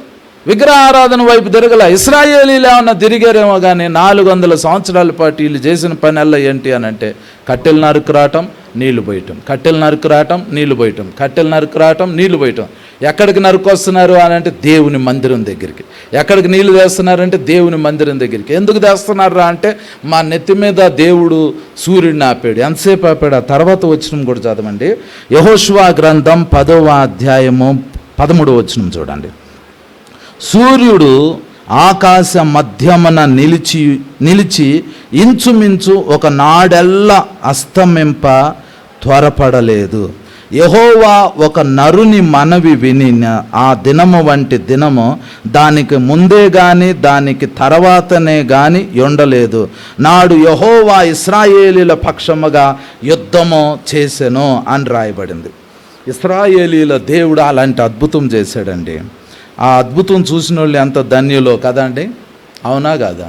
విగ్రహారాధన వైపు తిరగల. ఇశ్రాయేలీలు ఏమన్నా తిరిగారేమో కానీ 400 సంవత్సరాల పాటు వీళ్ళు చేసిన పని ఏంటి అని అంటే కట్టెలు నరుకురాటం, నీళ్లు పోయటం, కట్టెలు నరుకురాటం, నీళ్లు పోయటం, కట్టెలు నరుకురాటం, నీళ్లు పోయటం. ఎక్కడికి నరుకొస్తున్నారు అని అంటే దేవుని మందిరం దగ్గరికి. ఎక్కడికి నీళ్లు తెస్తున్నారంటే దేవుని మందిరం దగ్గరికి. ఎందుకు తెస్తున్నారా అంటే మా నెత్తి మీద దేవుడు సూర్యుడిని ఆపాడు. ఎంతసేపు ఆపాడు? ఆ తర్వాత వచనం కూడా చదవండి. యెహోషువ గ్రంథం 10వ అధ్యాయము 13వ వచనం చూడండి. సూర్యుడు ఆకాశ మధ్యమున నిలిచి ఇంచుమించు ఒక నాడెల్ల అస్తమింప త్వరపడలేదు. యెహోవా ఒక నరుని మనవి వినిన ఆ దినము వంటి దినము దానికి ముందే గాని దానికి తర్వాతనే గాని ఉండలేదు. నాడు యెహోవా ఇశ్రాయేలీల పక్షముగా యుద్ధము చేసెను అని రాయబడింది. ఇశ్రాయేలీల దేవుడు అలాంటి అద్భుతం చేశాడండి. ఆ అద్భుతం చూసిన వాళ్ళు ఎంత ధన్యులో కదండి, అవునా కాదా?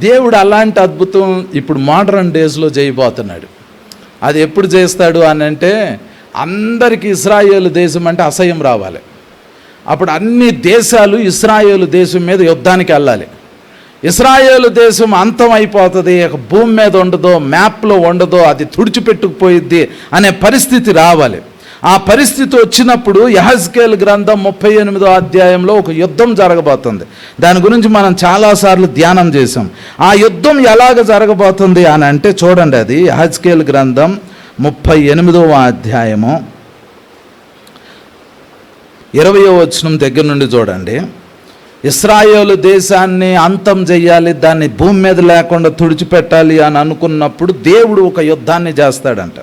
దేవుడు అలాంటి అద్భుతం ఇప్పుడు మోడర్న్ డేస్లో చేయబోతున్నాడు. అది ఎప్పుడు చేస్తాడు అని అంటే, అందరికీ ఇశ్రాయేలు దేశం అంటే అసహ్యం రావాలి. అప్పుడు అన్ని దేశాలు ఇశ్రాయేలు దేశం మీద యుద్ధానికి వెళ్ళాలి. ఇశ్రాయేలు దేశం అంతం అయిపోతుంది, భూమి మీద ఉండదో, మ్యాప్లో ఉండదో, అది తుడిచిపెట్టుకుపోయిద్ది అనే పరిస్థితి రావాలి. ఆ పరిస్థితి వచ్చినప్పుడు యెహెజ్కేలు గ్రంథం 38వ అధ్యాయంలో ఒక యుద్ధం జరగబోతుంది. దాని గురించి మనం చాలాసార్లు ధ్యానం చేసాం. ఆ యుద్ధం ఎలాగ జరగబోతుంది అని అంటే చూడండి, అది యెహెజ్కేలు గ్రంథం 38వ అధ్యాయము 20వ వచనం దగ్గర నుండి చూడండి. ఇశ్రాయేలు దేశాన్ని అంతం చెయ్యాలి, దాన్ని భూమి మీద లేకుండా తుడిచిపెట్టాలి అని అనుకున్నప్పుడు దేవుడు ఒక యుద్ధాన్ని చేస్తాడంట.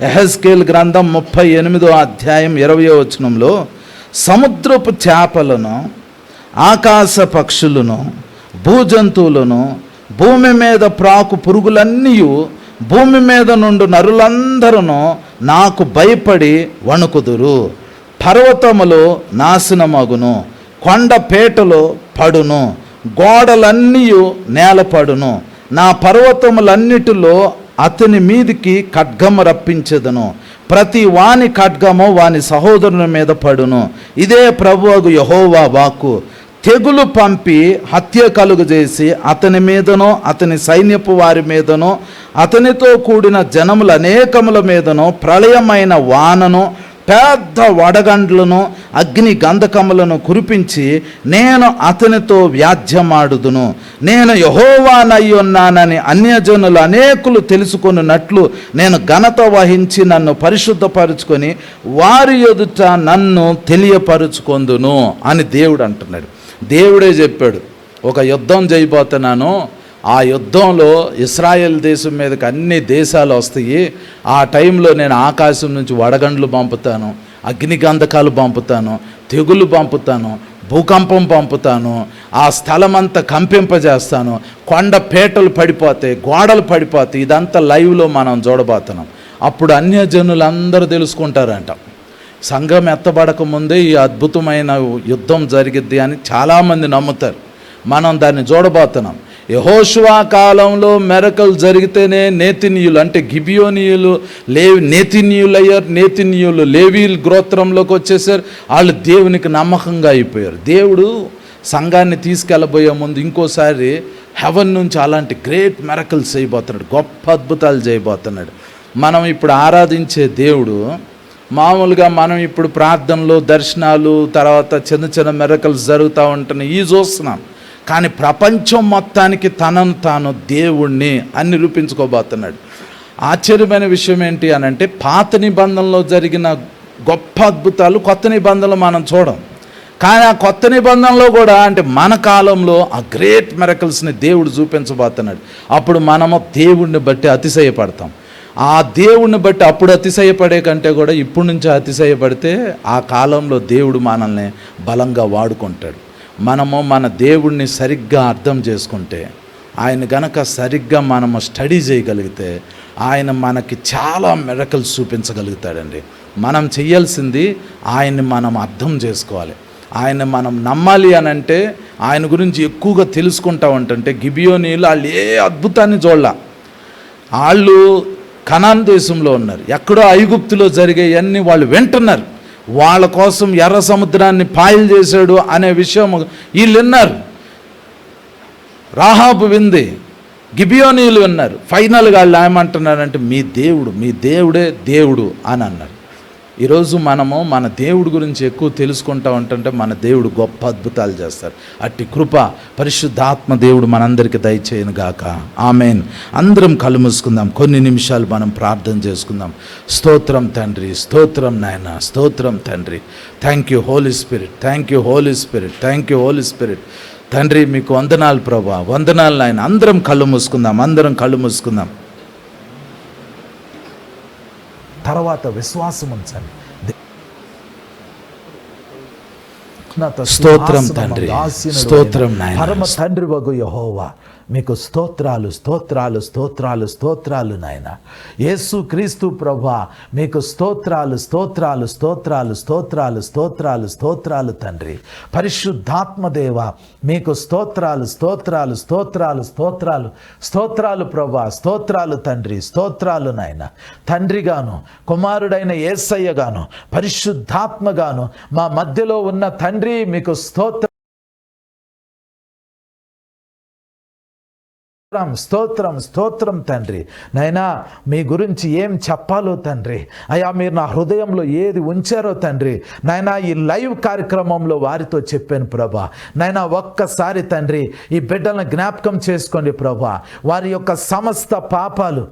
యెహెజ్కేలు గ్రంథం 38వ అధ్యాయం 20వ వచనంలో, సముద్రపు చేపలను, ఆకాశ పక్షులను, భూజంతువులను, భూమి మీద ప్రాకు పురుగులన్నీ, భూమి మీద నుండి నరులందరూ నాకు భయపడి వణుకుదురు. పర్వతములు నాశనమగును, కొండపేటలు పడును, గోడలన్నీ నేలపడును, నా పర్వతములన్నిటిలో అతని మీదికి ఖడ్గము రప్పించెదను, ప్రతి వాని ఖడ్గము వాని సహోదరుని మీద పడును. ఇదే ప్రభువగు యెహోవా వాక్కు. తెగులు పంపి హత్య కలుగజేసి అతని మీదనో అతని సైన్యపు వారి మీదనో అతనితో కూడిన జనముల అనేకముల మీదనో ప్రళయమైన వానను పెద్ద వడగండ్లను అగ్ని గంధకములను కురిపించి నేను అతనితో వ్యాజ్యమాడుదును. నేను యెహోవానయ్యున్నానని అన్యజనులు అనేకులు తెలుసుకొనున్నట్లు నేను ఘనత వహించి నన్ను పరిశుద్ధపరుచుకొని వారి ఎదుట నన్ను తెలియపరుచుకొందును అని దేవుడు అంటున్నాడు. దేవుడే చెప్పాడు, ఒక యుద్ధం చేయబోతున్నాను, ఆ యుద్ధంలో ఇశ్రాయేల్ దేశం మీదకి అన్ని దేశాలు వస్తాయి. ఆ టైంలో నేను ఆకాశం నుంచి వడగండ్లు పంపుతాను, అగ్నిగంధకాలు పంపుతాను, తెగులు పంపుతాను, భూకంపం పంపుతాను, ఆ స్థలమంతా కంపింపజేస్తాను, కొండ పేటలు పడిపోతాయి, గోడలు పడిపోతాయి. ఇదంతా లైవ్లో మనం చూడబోతున్నాం. అప్పుడు అన్యజనులందరూ తెలుసుకుంటారంట. సంఘం ఎత్తబడక ముందే ఈ అద్భుతమైన యుద్ధం జరిగిద్ది అని చాలామంది నమ్ముతారు. మనం దాన్ని చూడబోతున్నాం. యెహోషువ కాలంలో మెరకలు జరిగితేనే నేతినీయులు అంటే గిబియోనీయులు నేతినీయులు లేవీల్ గోత్రంలోకి వచ్చేసారు. వాళ్ళు దేవునికి నమ్మకంగా అయిపోయారు. దేవుడు సంఘాన్ని తీసుకెళ్ళబోయే ముందు ఇంకోసారి హెవెన్ నుంచి అలాంటి గ్రేట్ మెరకల్స్ చేయబోతున్నాడు, గొప్ప అద్భుతాలు చేయబోతున్నాడు. మనం ఇప్పుడు ఆరాధించే దేవుడు మామూలుగా మనం ఇప్పుడు ప్రార్థనలు, దర్శనాలు, తర్వాత చిన్న చిన్న మెరకల్స్ జరుగుతూ ఉంటున్నాయి, ఇవి చూస్తున్నాం. కానీ ప్రపంచం మొత్తానికి తనను తాను దేవుణ్ణి అని నిరూపించుకోబోతున్నాడు. ఆశ్చర్యమైన విషయం ఏంటి అని అంటే, పాత నిబంధనలో జరిగిన గొప్ప అద్భుతాలు కొత్త నిబంధనలు మనం చూడం. కానీ ఆ కొత్త నిబంధనలో కూడా అంటే మన కాలంలో ఆ గ్రేట్ మెరకల్స్ని దేవుడు చూపించబోతున్నాడు. అప్పుడు మనము దేవుణ్ణి బట్టి అతిశయపడతాం. ఆ దేవుణ్ణి బట్టి అప్పుడు అతిశయపడే కంటే కూడా ఇప్పుడు నుంచి అతిశయపడితే ఆ కాలంలో దేవుడు మనల్ని బలంగా వాడుకుంటాడు. మనము మన దేవుణ్ణి సరిగ్గా అర్థం చేసుకుంటే, ఆయన గనక సరిగ్గా మనము స్టడీ చేయగలిగితే ఆయన మనకి చాలా మిరకల్స్ చూపించగలుగుతాడండి. మనం చెయ్యాల్సింది ఆయన్ని మనం అర్థం చేసుకోవాలి. ఆయన మనం నమ్మాలి అని అంటే ఆయన గురించి ఎక్కువగా తెలుసుకుంటా ఉంటుంటే, గిబియోనీలు వాళ్ళు ఏ అద్భుతాన్ని చూడాల. వాళ్ళు కనాన్ దేశంలో ఉన్నారు, ఎక్కడో ఐగుప్తులో జరిగేవన్నీ వాళ్ళు వింటున్నారు. వాళ్ళ కోసం ఎర్ర సముద్రాన్ని పాయలు చేశాడు అనే విషయం వీళ్ళు విన్నారు. రాహాబు వింది, గిబియోనీలు విన్నారు. ఫైనల్గా వాళ్ళు ఏమంటున్నారంటే మీ దేవుడే దేవుడు అని అన్నారు. ఈరోజు మనము మన దేవుడి గురించి ఎక్కువ తెలుసుకుంటా ఉంటుంటే మన దేవుడు గొప్ప అద్భుతాలు చేస్తారు. అట్టి కృప పరిశుద్ధాత్మ దేవుడు మనందరికీ దయచేయను గాక. ఆమెన్. అందరం కళ్ళు మూసుకుందాం, కొన్ని నిమిషాలు మనం ప్రార్థన చేసుకుందాం. స్తోత్రం తండ్రి, స్తోత్రం నాయన, స్తోత్రం తండ్రి. Thank you Holy Spirit, thank you Holy Spirit, thank you Holy Spirit. తండ్రి మీకు వందనాలు ప్రభా, వందనాలు నాయన. అందరం కళ్ళు మూసుకుందాం, అందరం కళ్ళు మూసుకుందాం. తర్వాత విశ్వాసం ఉంచండి. స్తోత్రం తండ్రి, స్తోత్రం నాయన. పరమ తండ్రి వగు యెహోవా మీకు స్తోత్రాలు, స్తోత్రాలు, స్తోత్రాలు, స్తోత్రాలు నాయన. యేసు క్రీస్తు ప్రభువా మీకు స్తోత్రాలు, స్తోత్రాలు, స్తోత్రాలు, స్తోత్రాలు, స్తోత్రాలు, స్తోత్రాలు తండ్రి. పరిశుద్ధాత్మదేవ మీకు స్తోత్రాలు, స్తోత్రాలు, స్తోత్రాలు, స్తోత్రాలు, స్తోత్రాలు ప్రభువా, స్తోత్రాలు తండ్రి, స్తోత్రాలు నాయన. తండ్రిగాను, కుమారుడైన యేసయ్యగాను, పరిశుద్ధాత్మగాను మా మధ్యలో ఉన్న తండ్రి మీకు స్తోత్రం, స్తోత్రం, స్తోత్రం తండ్రి. నైనా మీ గురించి ఏం చెప్పాలో తండ్రి, అయ్యా మీరు నా హృదయంలో ఏది ఉంచారో తండ్రి, నైనా ఈ లైవ్ కార్యక్రమంలో వారితో చెప్పాను ప్రభా. నైనా ఒక్కసారి తండ్రి ఈ బిడ్డలను జ్ఞాపకం చేసుకోండి ప్రభా. వారి యొక్క సమస్త పాపాలు,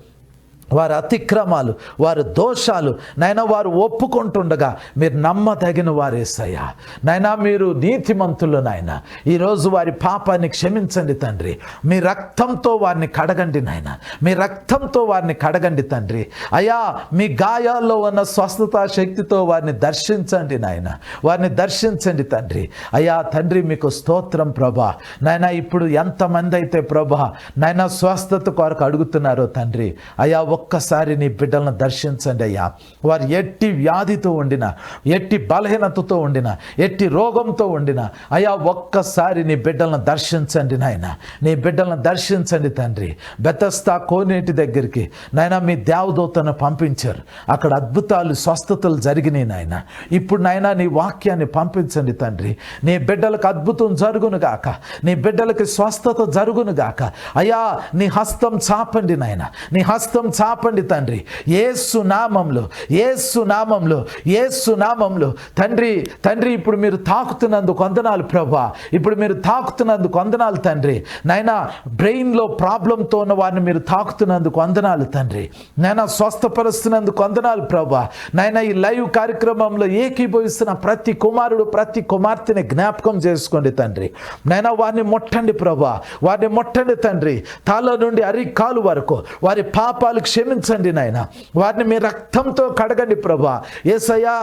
వారి అతిక్రమాలు, వారి దోషాలు నైనా వారు ఒప్పుకుంటుండగా మీరు నమ్మదగిన వారేసయ్యా. నైనా మీరు నీతిమంతులు నాయన. ఈరోజు వారి పాపాన్ని క్షమించండి తండ్రి. మీ రక్తంతో వారిని కడగండి నాయన, మీ రక్తంతో వారిని కడగండి తండ్రి. అయ్యా మీ గాయాల్లో ఉన్న స్వస్థత శక్తితో వారిని దర్శించండి నాయన, వారిని దర్శించండి తండ్రి. అయ్యా తండ్రి మీకు స్తోత్రం ప్రభా. నైనా ఇప్పుడు ఎంతమంది అయితే ప్రభా నైనా స్వస్థత కొరకు అడుగుతున్నారో తండ్రి, అయ్యా ఒక్కసారి నీ బిడ్డలను దర్శించండి అయ్యా. వారు ఎట్టి వ్యాధితో ఉండినా, ఎట్టి బలహీనతతో ఉండినా, ఎట్టి రోగంతో ఉండినా అయ్యా ఒక్కసారి నీ బిడ్డలను దర్శించండి నాయన. నీ బిడ్డలను దర్శించండి తండ్రి. బెతస్తా కోనేటి దగ్గరికి నాయన మీ దేవదూతను పంపించారు. అక్కడ అద్భుతాలు, స్వస్థతలు జరిగినాయి నాయన. ఇప్పుడు నాయన నీ వాక్యాన్ని పంపించండి తండ్రి. నీ బిడ్డలకు అద్భుతం జరుగును గాక, నీ బిడ్డలకి స్వస్థత జరుగును గాక. అయ్యా నీ హస్తం చాపండి నాయన, నీ హస్తం చాపండి తండ్రి. యేసు నామంలో, యేసు నామంలో, యేసు నామంలో తండ్రి. తండ్రి ఇప్పుడు మీరు తాకుతున్నందుకు వందనాలు ప్రభువా. ఇప్పుడు మీరు తాకుతున్నందుకు వందనాలు తండ్రి. నాయన బ్రెయిన్లో ప్రాబ్లంతో ఉన్న వారిని మీరు తాకుతున్నందుకు వందనాలు తండ్రి. నాయన స్వస్థపరుస్తున్నందుకు వందనాలు ప్రభువా. నాయన ఈ లైవ్ కార్యక్రమంలో ఏకీభవిస్తున్న ప్రతి కుమారుడు, ప్రతి కుమార్తెని జ్ఞాపకం చేసుకోండి తండ్రి. నాయన వారిని ముట్టండి ప్రభువా, వారిని ముట్టండి తండ్రి. తల నుండి అరికాలు వరకు వారి పాపాలు క్షమించండి నాయన. వారిని మీ రక్తంతో కడగండి ప్రభువా. యేసయ్యా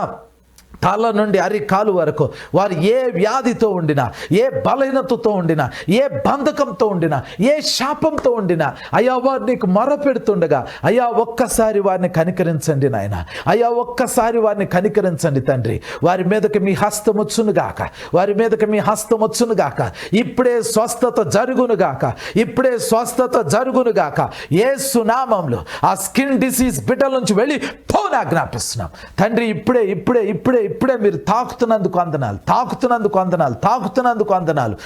తల నుండి అరికాలు వరకు వారు ఏ వ్యాధితో ఉండినా, ఏ బలహీనతతో ఉండినా, ఏ బంధకంతో ఉండినా, ఏ శాపంతో ఉండినా అయ్యా వారు నీకు మొరపెడుతుండగా అయ్యా ఒక్కసారి వారిని కనికరించండి నాయన. అయ్యా ఒక్కసారి వారిని కనికరించండి తండ్రి. వారి మీదకి మీ హస్తం వచ్చునుగాక, వారి మీదకి మీ హస్తం వచ్చునుగాక. ఇప్పుడే స్వస్థత జరుగునుగాక, ఇప్పుడే స్వస్థత జరుగునుగాక. యేసు నామంలో ఆ స్కిన్ డిసీజ్ బిడ్డల నుంచి వెళ్ళి పోని ఆజ్ఞాపిస్తున్నాం తండ్రి. ఇప్పుడే ఇప్పుడే ఇప్పుడే ఇప్పుడే మీరు తాకుతున్నందుకు వందనాలు, తాకుతున్నందుకు వందనాలు, తాకుతున్నందుకు వందనాలు.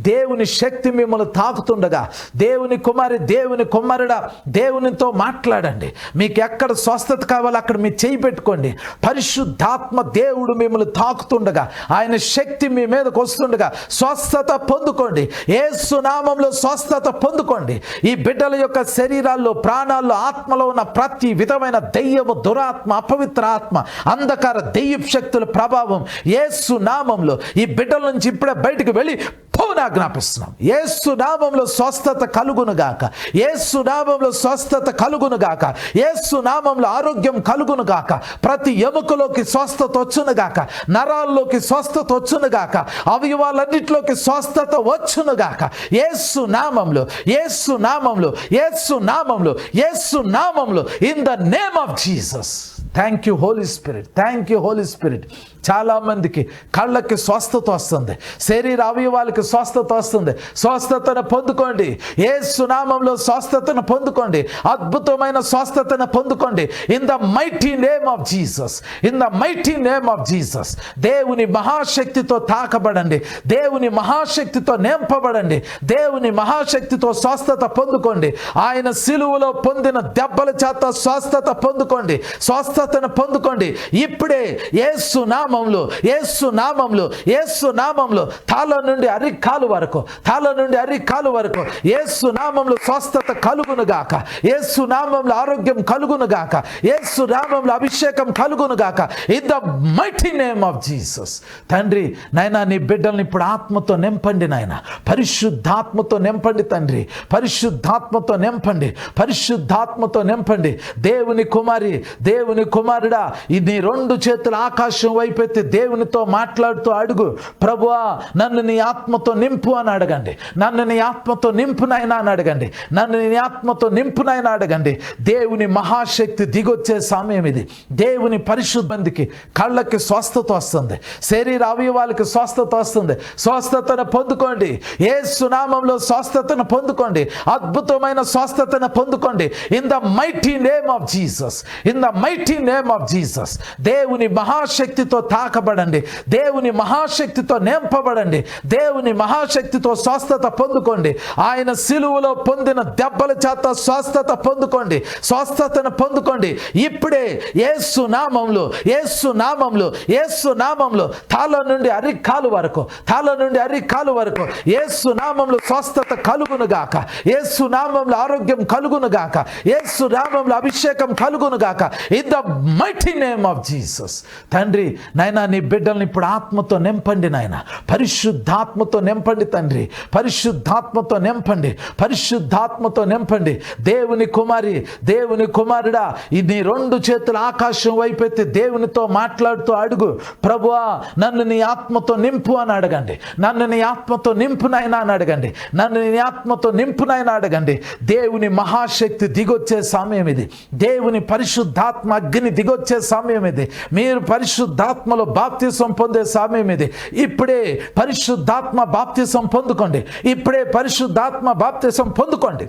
దేవుని శక్తి మిమ్మల్ని తాకుతుండగా దేవుని కుమారి, దేవుని కుమారుడా దేవునితో మాట్లాడండి. మీకు ఎక్కడ స్వస్థత కావాలో అక్కడ మీ చేయి పెట్టుకోండి. పరిశుద్ధాత్మ దేవుడు మిమ్మల్ని తాకుతుండగా, ఆయన శక్తి మీ మీదకు వస్తుండగా స్వస్థత పొందుకోండి. యేసు నామంలో స్వస్థత పొందుకోండి. ఈ బిడ్డల యొక్క శరీరాల్లో, ప్రాణాల్లో, ఆత్మలో ఉన్న ప్రతి విధమైన దెయ్యము, దురాత్మ, అపవిత్ర ఆత్మ, అంధకార దెయ్యపు శక్తుల ప్రభావం యేసు నామంలో ఈ బిడ్డల నుంచి ఇప్పుడే బయటికి వెళ్ళి పోని ఆజ్ఞాపిస్తున్నాం. యేసు నామంలో స్వస్థత కలుగునుగాక, యేసు నామంలో స్వస్థత కలుగునుగాక, యేసు నామంలో ఆరోగ్యం కలుగునుగాక. ప్రతి ఎముకలోకి స్వస్థత వచ్చునుగాక, నరాల్లోకి స్వస్థత వచ్చునుగాక, అవయవాలన్నిటిలోకి స్వస్థత వచ్చునుగాక. యేసు నామంలో, యేసు నామంలో, యేసు నామంలో, యేసు నామంలో, in the name of Jesus. Thank you Holy Spirit, thank you Holy Spirit. చాలామందికి కళ్ళకి స్వస్థత వస్తుంది, శరీర అవయవాలకి స్వస్థత వస్తుంది. స్వస్థతను పొందుకోండి. యేసు నామంలో స్వస్థతను పొందుకోండి. అద్భుతమైన స్వస్థతను పొందుకోండి. In the mighty name of Jesus, in the mighty name of Jesus. దేవుని మహాశక్తితో తాకబడండి, దేవుని మహాశక్తితో నింపబడండి, దేవుని మహాశక్తితో స్వస్థత పొందుకోండి. ఆయన సిలువలో పొందిన దెబ్బల చేత స్వస్థత పొందుకోండి, స్వస్థతను పొందుకోండి. ఇప్పుడే యేసు నామంలో, యేసు నామంలో, యేసు నామంలో తల నుండి అరికాలు వరకు, తల నుండి అరికాలు వరకు యేసు నామంలో స్వస్థత కలుగునుగాక, యేసు నామంలో ఆరోగ్యం కలుగునుగాక, యేసు నామంలో అభిషేకం కలుగునుగాక. In the mighty name of Jesus. తండ్రి నాయన నీ బిడ్డల్ని ఇప్పుడు ఆత్మతో నింపండి నాయన, పరిశుద్ధాత్మతో నింపండి తండ్రి, పరిశుద్ధాత్మతో నింపండి, పరిశుద్ధాత్మతో నింపండి. దేవుని కుమారి, దేవుని కుమారుడా ఈ నీ రెండు చేతులు ఆకాశం వైపెత్తి దేవునితో మాట్లాడుతూ అడుగు, ప్రభువా నన్ను నీ ఆత్మతో నింపు అని అడగండి. నన్ను నీ ఆత్మతో నింపునైనా అని అడగండి. నన్ను నీ ఆత్మతో నింపునైనా అడగండి. దేవుని మహాశక్తి దిగొచ్చే సమయం ఇది. దేవుని పరిశుద్ధందికి కళ్ళకి స్వస్థత వస్తుంది, శరీర అవయవాలకి స్వస్థత వస్తుంది. స్వస్థతను పొందుకోండి. యేసు నామంలో స్వస్థతను పొందుకోండి. అద్భుతమైన స్వస్థతను పొందుకోండి. In the mighty name of Jesus, in the mighty name of Jesus. దేవుని మహాశక్తితో తాకబడండి, దేవుని మహాశక్తితో నింపబడండి, దేవుని మహాశక్తితో స్వస్థత పొందుకోండి. ఆయన సిలువలో పొందిన దెబ్బల చేత స్వస్థత పొందుకోండి, స్వస్థతను పొందుకోండి. ఇప్పుడే యేసు నామంలో, యేసు నామంలో, యేసు నామంలో తల నుండి అరికాలు వరకు, తల నుండి అరికాలు వరకు యేసు నామంలో స్వస్థత కలుగునుగాక, యేసు నామంలో ఆరోగ్యం కలుగునుగాక, యేసు నామంలో అభిషేకం కలుగునుగాక. In the mighty name of Jesus. తండ్రి నాయనా నీ బిడ్డల్ని ఇప్పుడు ఆత్మతో నింపండి నాయన, పరిశుద్ధాత్మతో నింపండి తండ్రి, పరిశుద్ధాత్మతో నింపండి, పరిశుద్ధాత్మతో నింపండి. దేవుని కుమారి, దేవుని కుమారుడా, ఇది 2 చేతులు ఆకాశం వైపెత్తి దేవునితో మాట్లాడుతూ అడుగు, ప్రభువా నన్ను నీ ఆత్మతో నింపు అని అడగండి. నన్ను నీ ఆత్మతో నింపు నాయనా అని అడగండి. నన్ను నీ ఆత్మతో నింపు నాయనా అడగండి. దేవుని మహాశక్తి దిగొచ్చే సమయం ఇది. దేవుని పరిశుద్ధాత్మ అగ్ని దిగొచ్చే సమయం ఇది. మీరు పరిశుద్ధాత్మలో బాప్తిసం పొందే సమయం ఇది. ఇప్పుడే పరిశుద్ధాత్మ బాప్తిసం పొందుకోండి. ఇప్పుడే పరిశుద్ధాత్మ బాప్తిసం పొందుకోండి.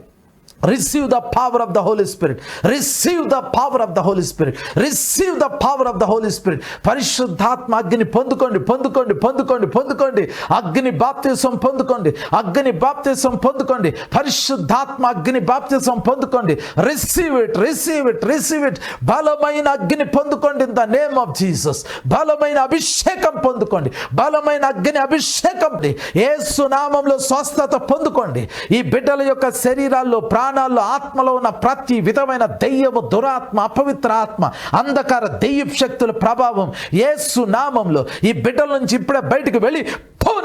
Receive the power of the Holy Spirit. Receive the power of the Holy Spirit. Receive the power of the Holy Spirit. పరిశుద్ధాత్మ అగ్ని పొందుకోండి, పొందుకోండి, పొందుకోండి, పొందుకోండి. అగ్ని బాప్తిసం పొందుకోండి, అగ్ని బాప్తిసం పొందుకోండి. పరిశుద్ధాత్మ అగ్ని బాప్తిసం పొందుకోండి. Receive it, receive it, receive it. బలమైన అగ్ని పొందుకోండి in the name of Jesus. బలమైన అభిషేకం పొందుకోండి, బలమైన అగ్ని అభిషేకం. యేసు నామములో స్వస్థత పొందుకోండి. ఈ బిడ్డల యొక్క శరీరాల్లో, ప్రాణాల్లో, ఆత్మలో ఉన్న ప్రతి విధమైన దెయ్యము, దురాత్మ, అపవిత్ర ఆత్మ, అంధకార దెయ్యపు శక్తుల ప్రభావం యేసు నామంలో ఈ బిడ్డల నుంచి ఇప్పుడే బయటికి వెళ్ళి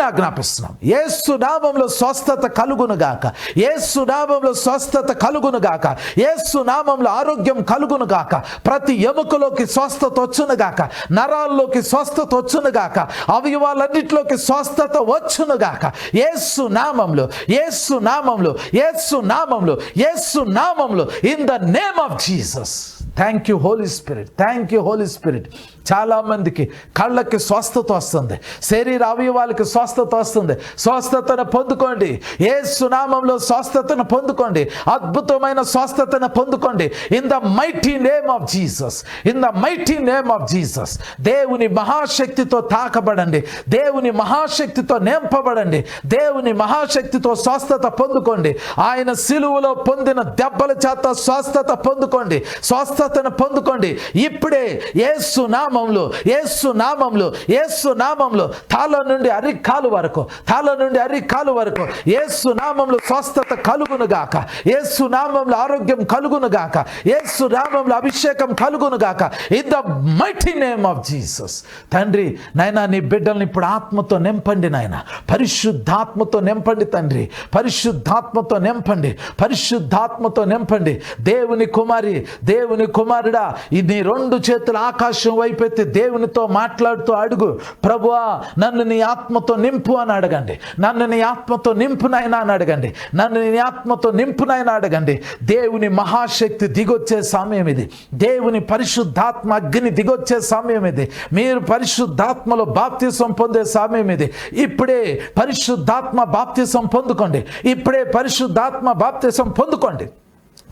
ఆజ్ఞాపిస్తున్నాం. యేసు నామంలో స్వస్థత కలుగును గాక, యేసు నామంలో స్వస్థత కలుగును గాక, యేసు నామంలో ఆరోగ్యం కలుగును గాక. ప్రతి ఎముకలోకి స్వస్థత వచ్చును గాక, నరాల్లోకి స్వస్థత వచ్చును గాక, అవయవాలన్నిటిలోకి స్వస్థత వచ్చును గాక. యేసు నామంలో, యేసు నామంలో, యేసు నామంలో, యేసు నామంలో, in the name of Jesus. Thank you Holy Spirit, thank you Holy Spirit. చాలామందికి కళ్ళకి స్వస్థత వస్తుంది, శరీర అవయవాలకి స్వస్థత వస్తుంది. స్వస్థతను పొందుకోండి, యేసు నామములో స్వస్థతను పొందుకోండి, అద్భుతమైన స్వస్థతను పొందుకోండి. In the mighty name of Jesus, in the mighty name of Jesus. దేవుని మహాశక్తితో తాకబడండి, దేవుని మహాశక్తితో నింపబడండి, దేవుని మహాశక్తితో స్వస్థత పొందుకోండి. ఆయన సిలువలో పొందిన దెబ్బల చేత స్వస్థత పొందుకోండి, స్వస్థతను పొందుకోండి. ఇప్పుడే యేసు నామములో, యేసు నామములో, యేసు నామములో తల నుండి అరికాలు వరకు, తల నుండి అరికాలు వరకు యేసు నామములో స్వస్థత కలుగును గాక, యేసు నామములో ఆరోగ్యం కలుగును గాక, యేసు నామములో అభిషేకం కలుగును గాక. In the mighty name of Jesus. తండ్రి నాయనా నీ బిడ్డల్ని ఇప్పుడు ఆత్మతో నింపండి నాయన, పరిశుద్ధాత్మతో నింపండి తండ్రి, పరిశుద్ధాత్మతో నింపండి, పరిశుద్ధాత్మతో నింపండి. దేవుని కుమారి, దేవుని కుమారుడా, ఇది 2 చేతుల ఆకాశం వైపెత్తి దేవునితో మాట్లాడుతూ అడుగు, ప్రభువా నన్ను నీ ఆత్మతో నింపు అని అడగండి. నన్ను నీ ఆత్మతో నింపు నాయనా అని అడగండి. నన్ను నీ ఆత్మతో నింపు నాయనా అడగండి. దేవుని మహాశక్తి దిగొచ్చే సమయం ఇది. దేవుని పరిశుద్ధాత్మ అగ్ని దిగొచ్చే సమయం ఇది. మీరు పరిశుద్ధాత్మలో బాప్తిసం పొందే సమయం ఇది. ఇప్పుడే పరిశుద్ధాత్మ బాప్తిసం పొందుకోండి, ఇప్పుడే పరిశుద్ధాత్మ బాప్తిసం పొందుకోండి.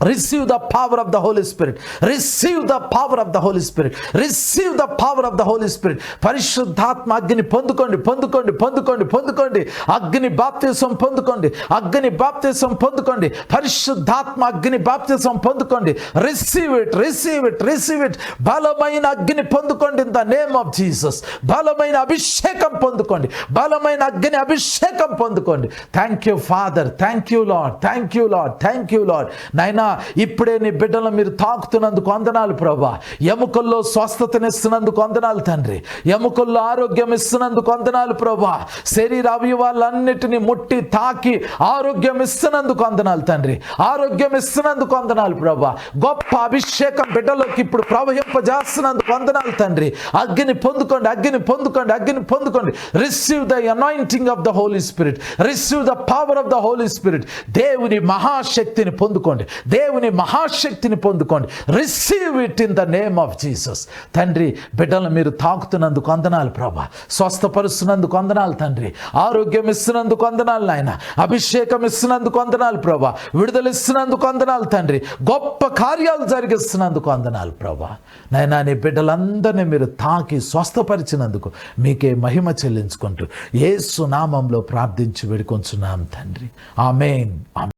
Receive the power of the Holy Spirit. Receive the power of the Holy Spirit. Receive the power of the Holy Spirit. పరిశుద్ధాత్మ అగ్ని పొందుకోండి, పొందుకోండి, పొందుకోండి, పొందుకోండి. అగ్ని బాప్తిసం పొందుకోండి, అగ్ని బాప్తిసం పొందుకోండి. పరిశుద్ధాత్మ అగ్ని బాప్తిసం పొందుకోండి. Receive it, receive it, receive it. బలమైన అగ్ని పొందుకోండి in the name of Jesus. బలమైన అభిషేకం పొందుకోండి, బలమైన అగ్ని అభిషేకం పొందుకోండి. Thank you Father, thank you Lord, thank you Lord, thank you Lord. నాయనా ఇప్పుడే నీ బిడ్డలను మీరు తాకుతున్నందుకు వందనాలు ప్రభా. ఎముకల్లో స్వస్థతనిస్తున్నందుకు వందనాలు తండ్రి, ఎముకల్లో ఆరోగ్యం ఇస్తున్నందుకు వందనాలు ప్రభా. శరీర అవయవాలన్నిటినీ ముట్టి తాకి ఆరోగ్యం ఇస్తున్నందుకు వందనాలు తండ్రి, ఆరోగ్యం ఇస్తున్నందుకు వందనాలు ప్రభా. గొప్ప అభిషేకం బిడ్డలోకి ఇప్పుడు ప్రవహింపజేస్తున్నందుకు వందనాలు తండ్రి. అగ్ని పొందుకోండి, అగ్ని పొందుకోండి, అగ్ని పొందుకోండి. Receive the anointing of the Holy Spirit, receive the power of the Holy Spirit. దేవుని మహాశక్తిని పొందుకోండి, దేవుని మహాశక్తిని పొందుకోండి. Receive it in the name of Jesus. తండ్రి బిడ్డలను మీరు తాకుతున్నందుకు వందనాలు ప్రభా, స్వస్థపరుస్తున్నందుకు వందనాలు తండ్రి, ఆరోగ్యం ఇస్తున్నందుకు వందనాలు నాయన, అభిషేకం ఇస్తున్నందుకు వందనాలు ప్రభా, విడుదల ఇస్తున్నందుకు వందనాలు తండ్రి, గొప్ప కార్యాలు జరిగిస్తున్నందుకు వందనాలు ప్రభా. నాయనా నీ బిడ్డలందరినీ మీరు తాకి స్వస్థపరిచినందుకు మీకే మహిమ చెల్లించుకుంటూ యేసు నామంలో ప్రార్థించి వేడుకొంచున్నాం తండ్రి. ఆమేన్, ఆమేన్.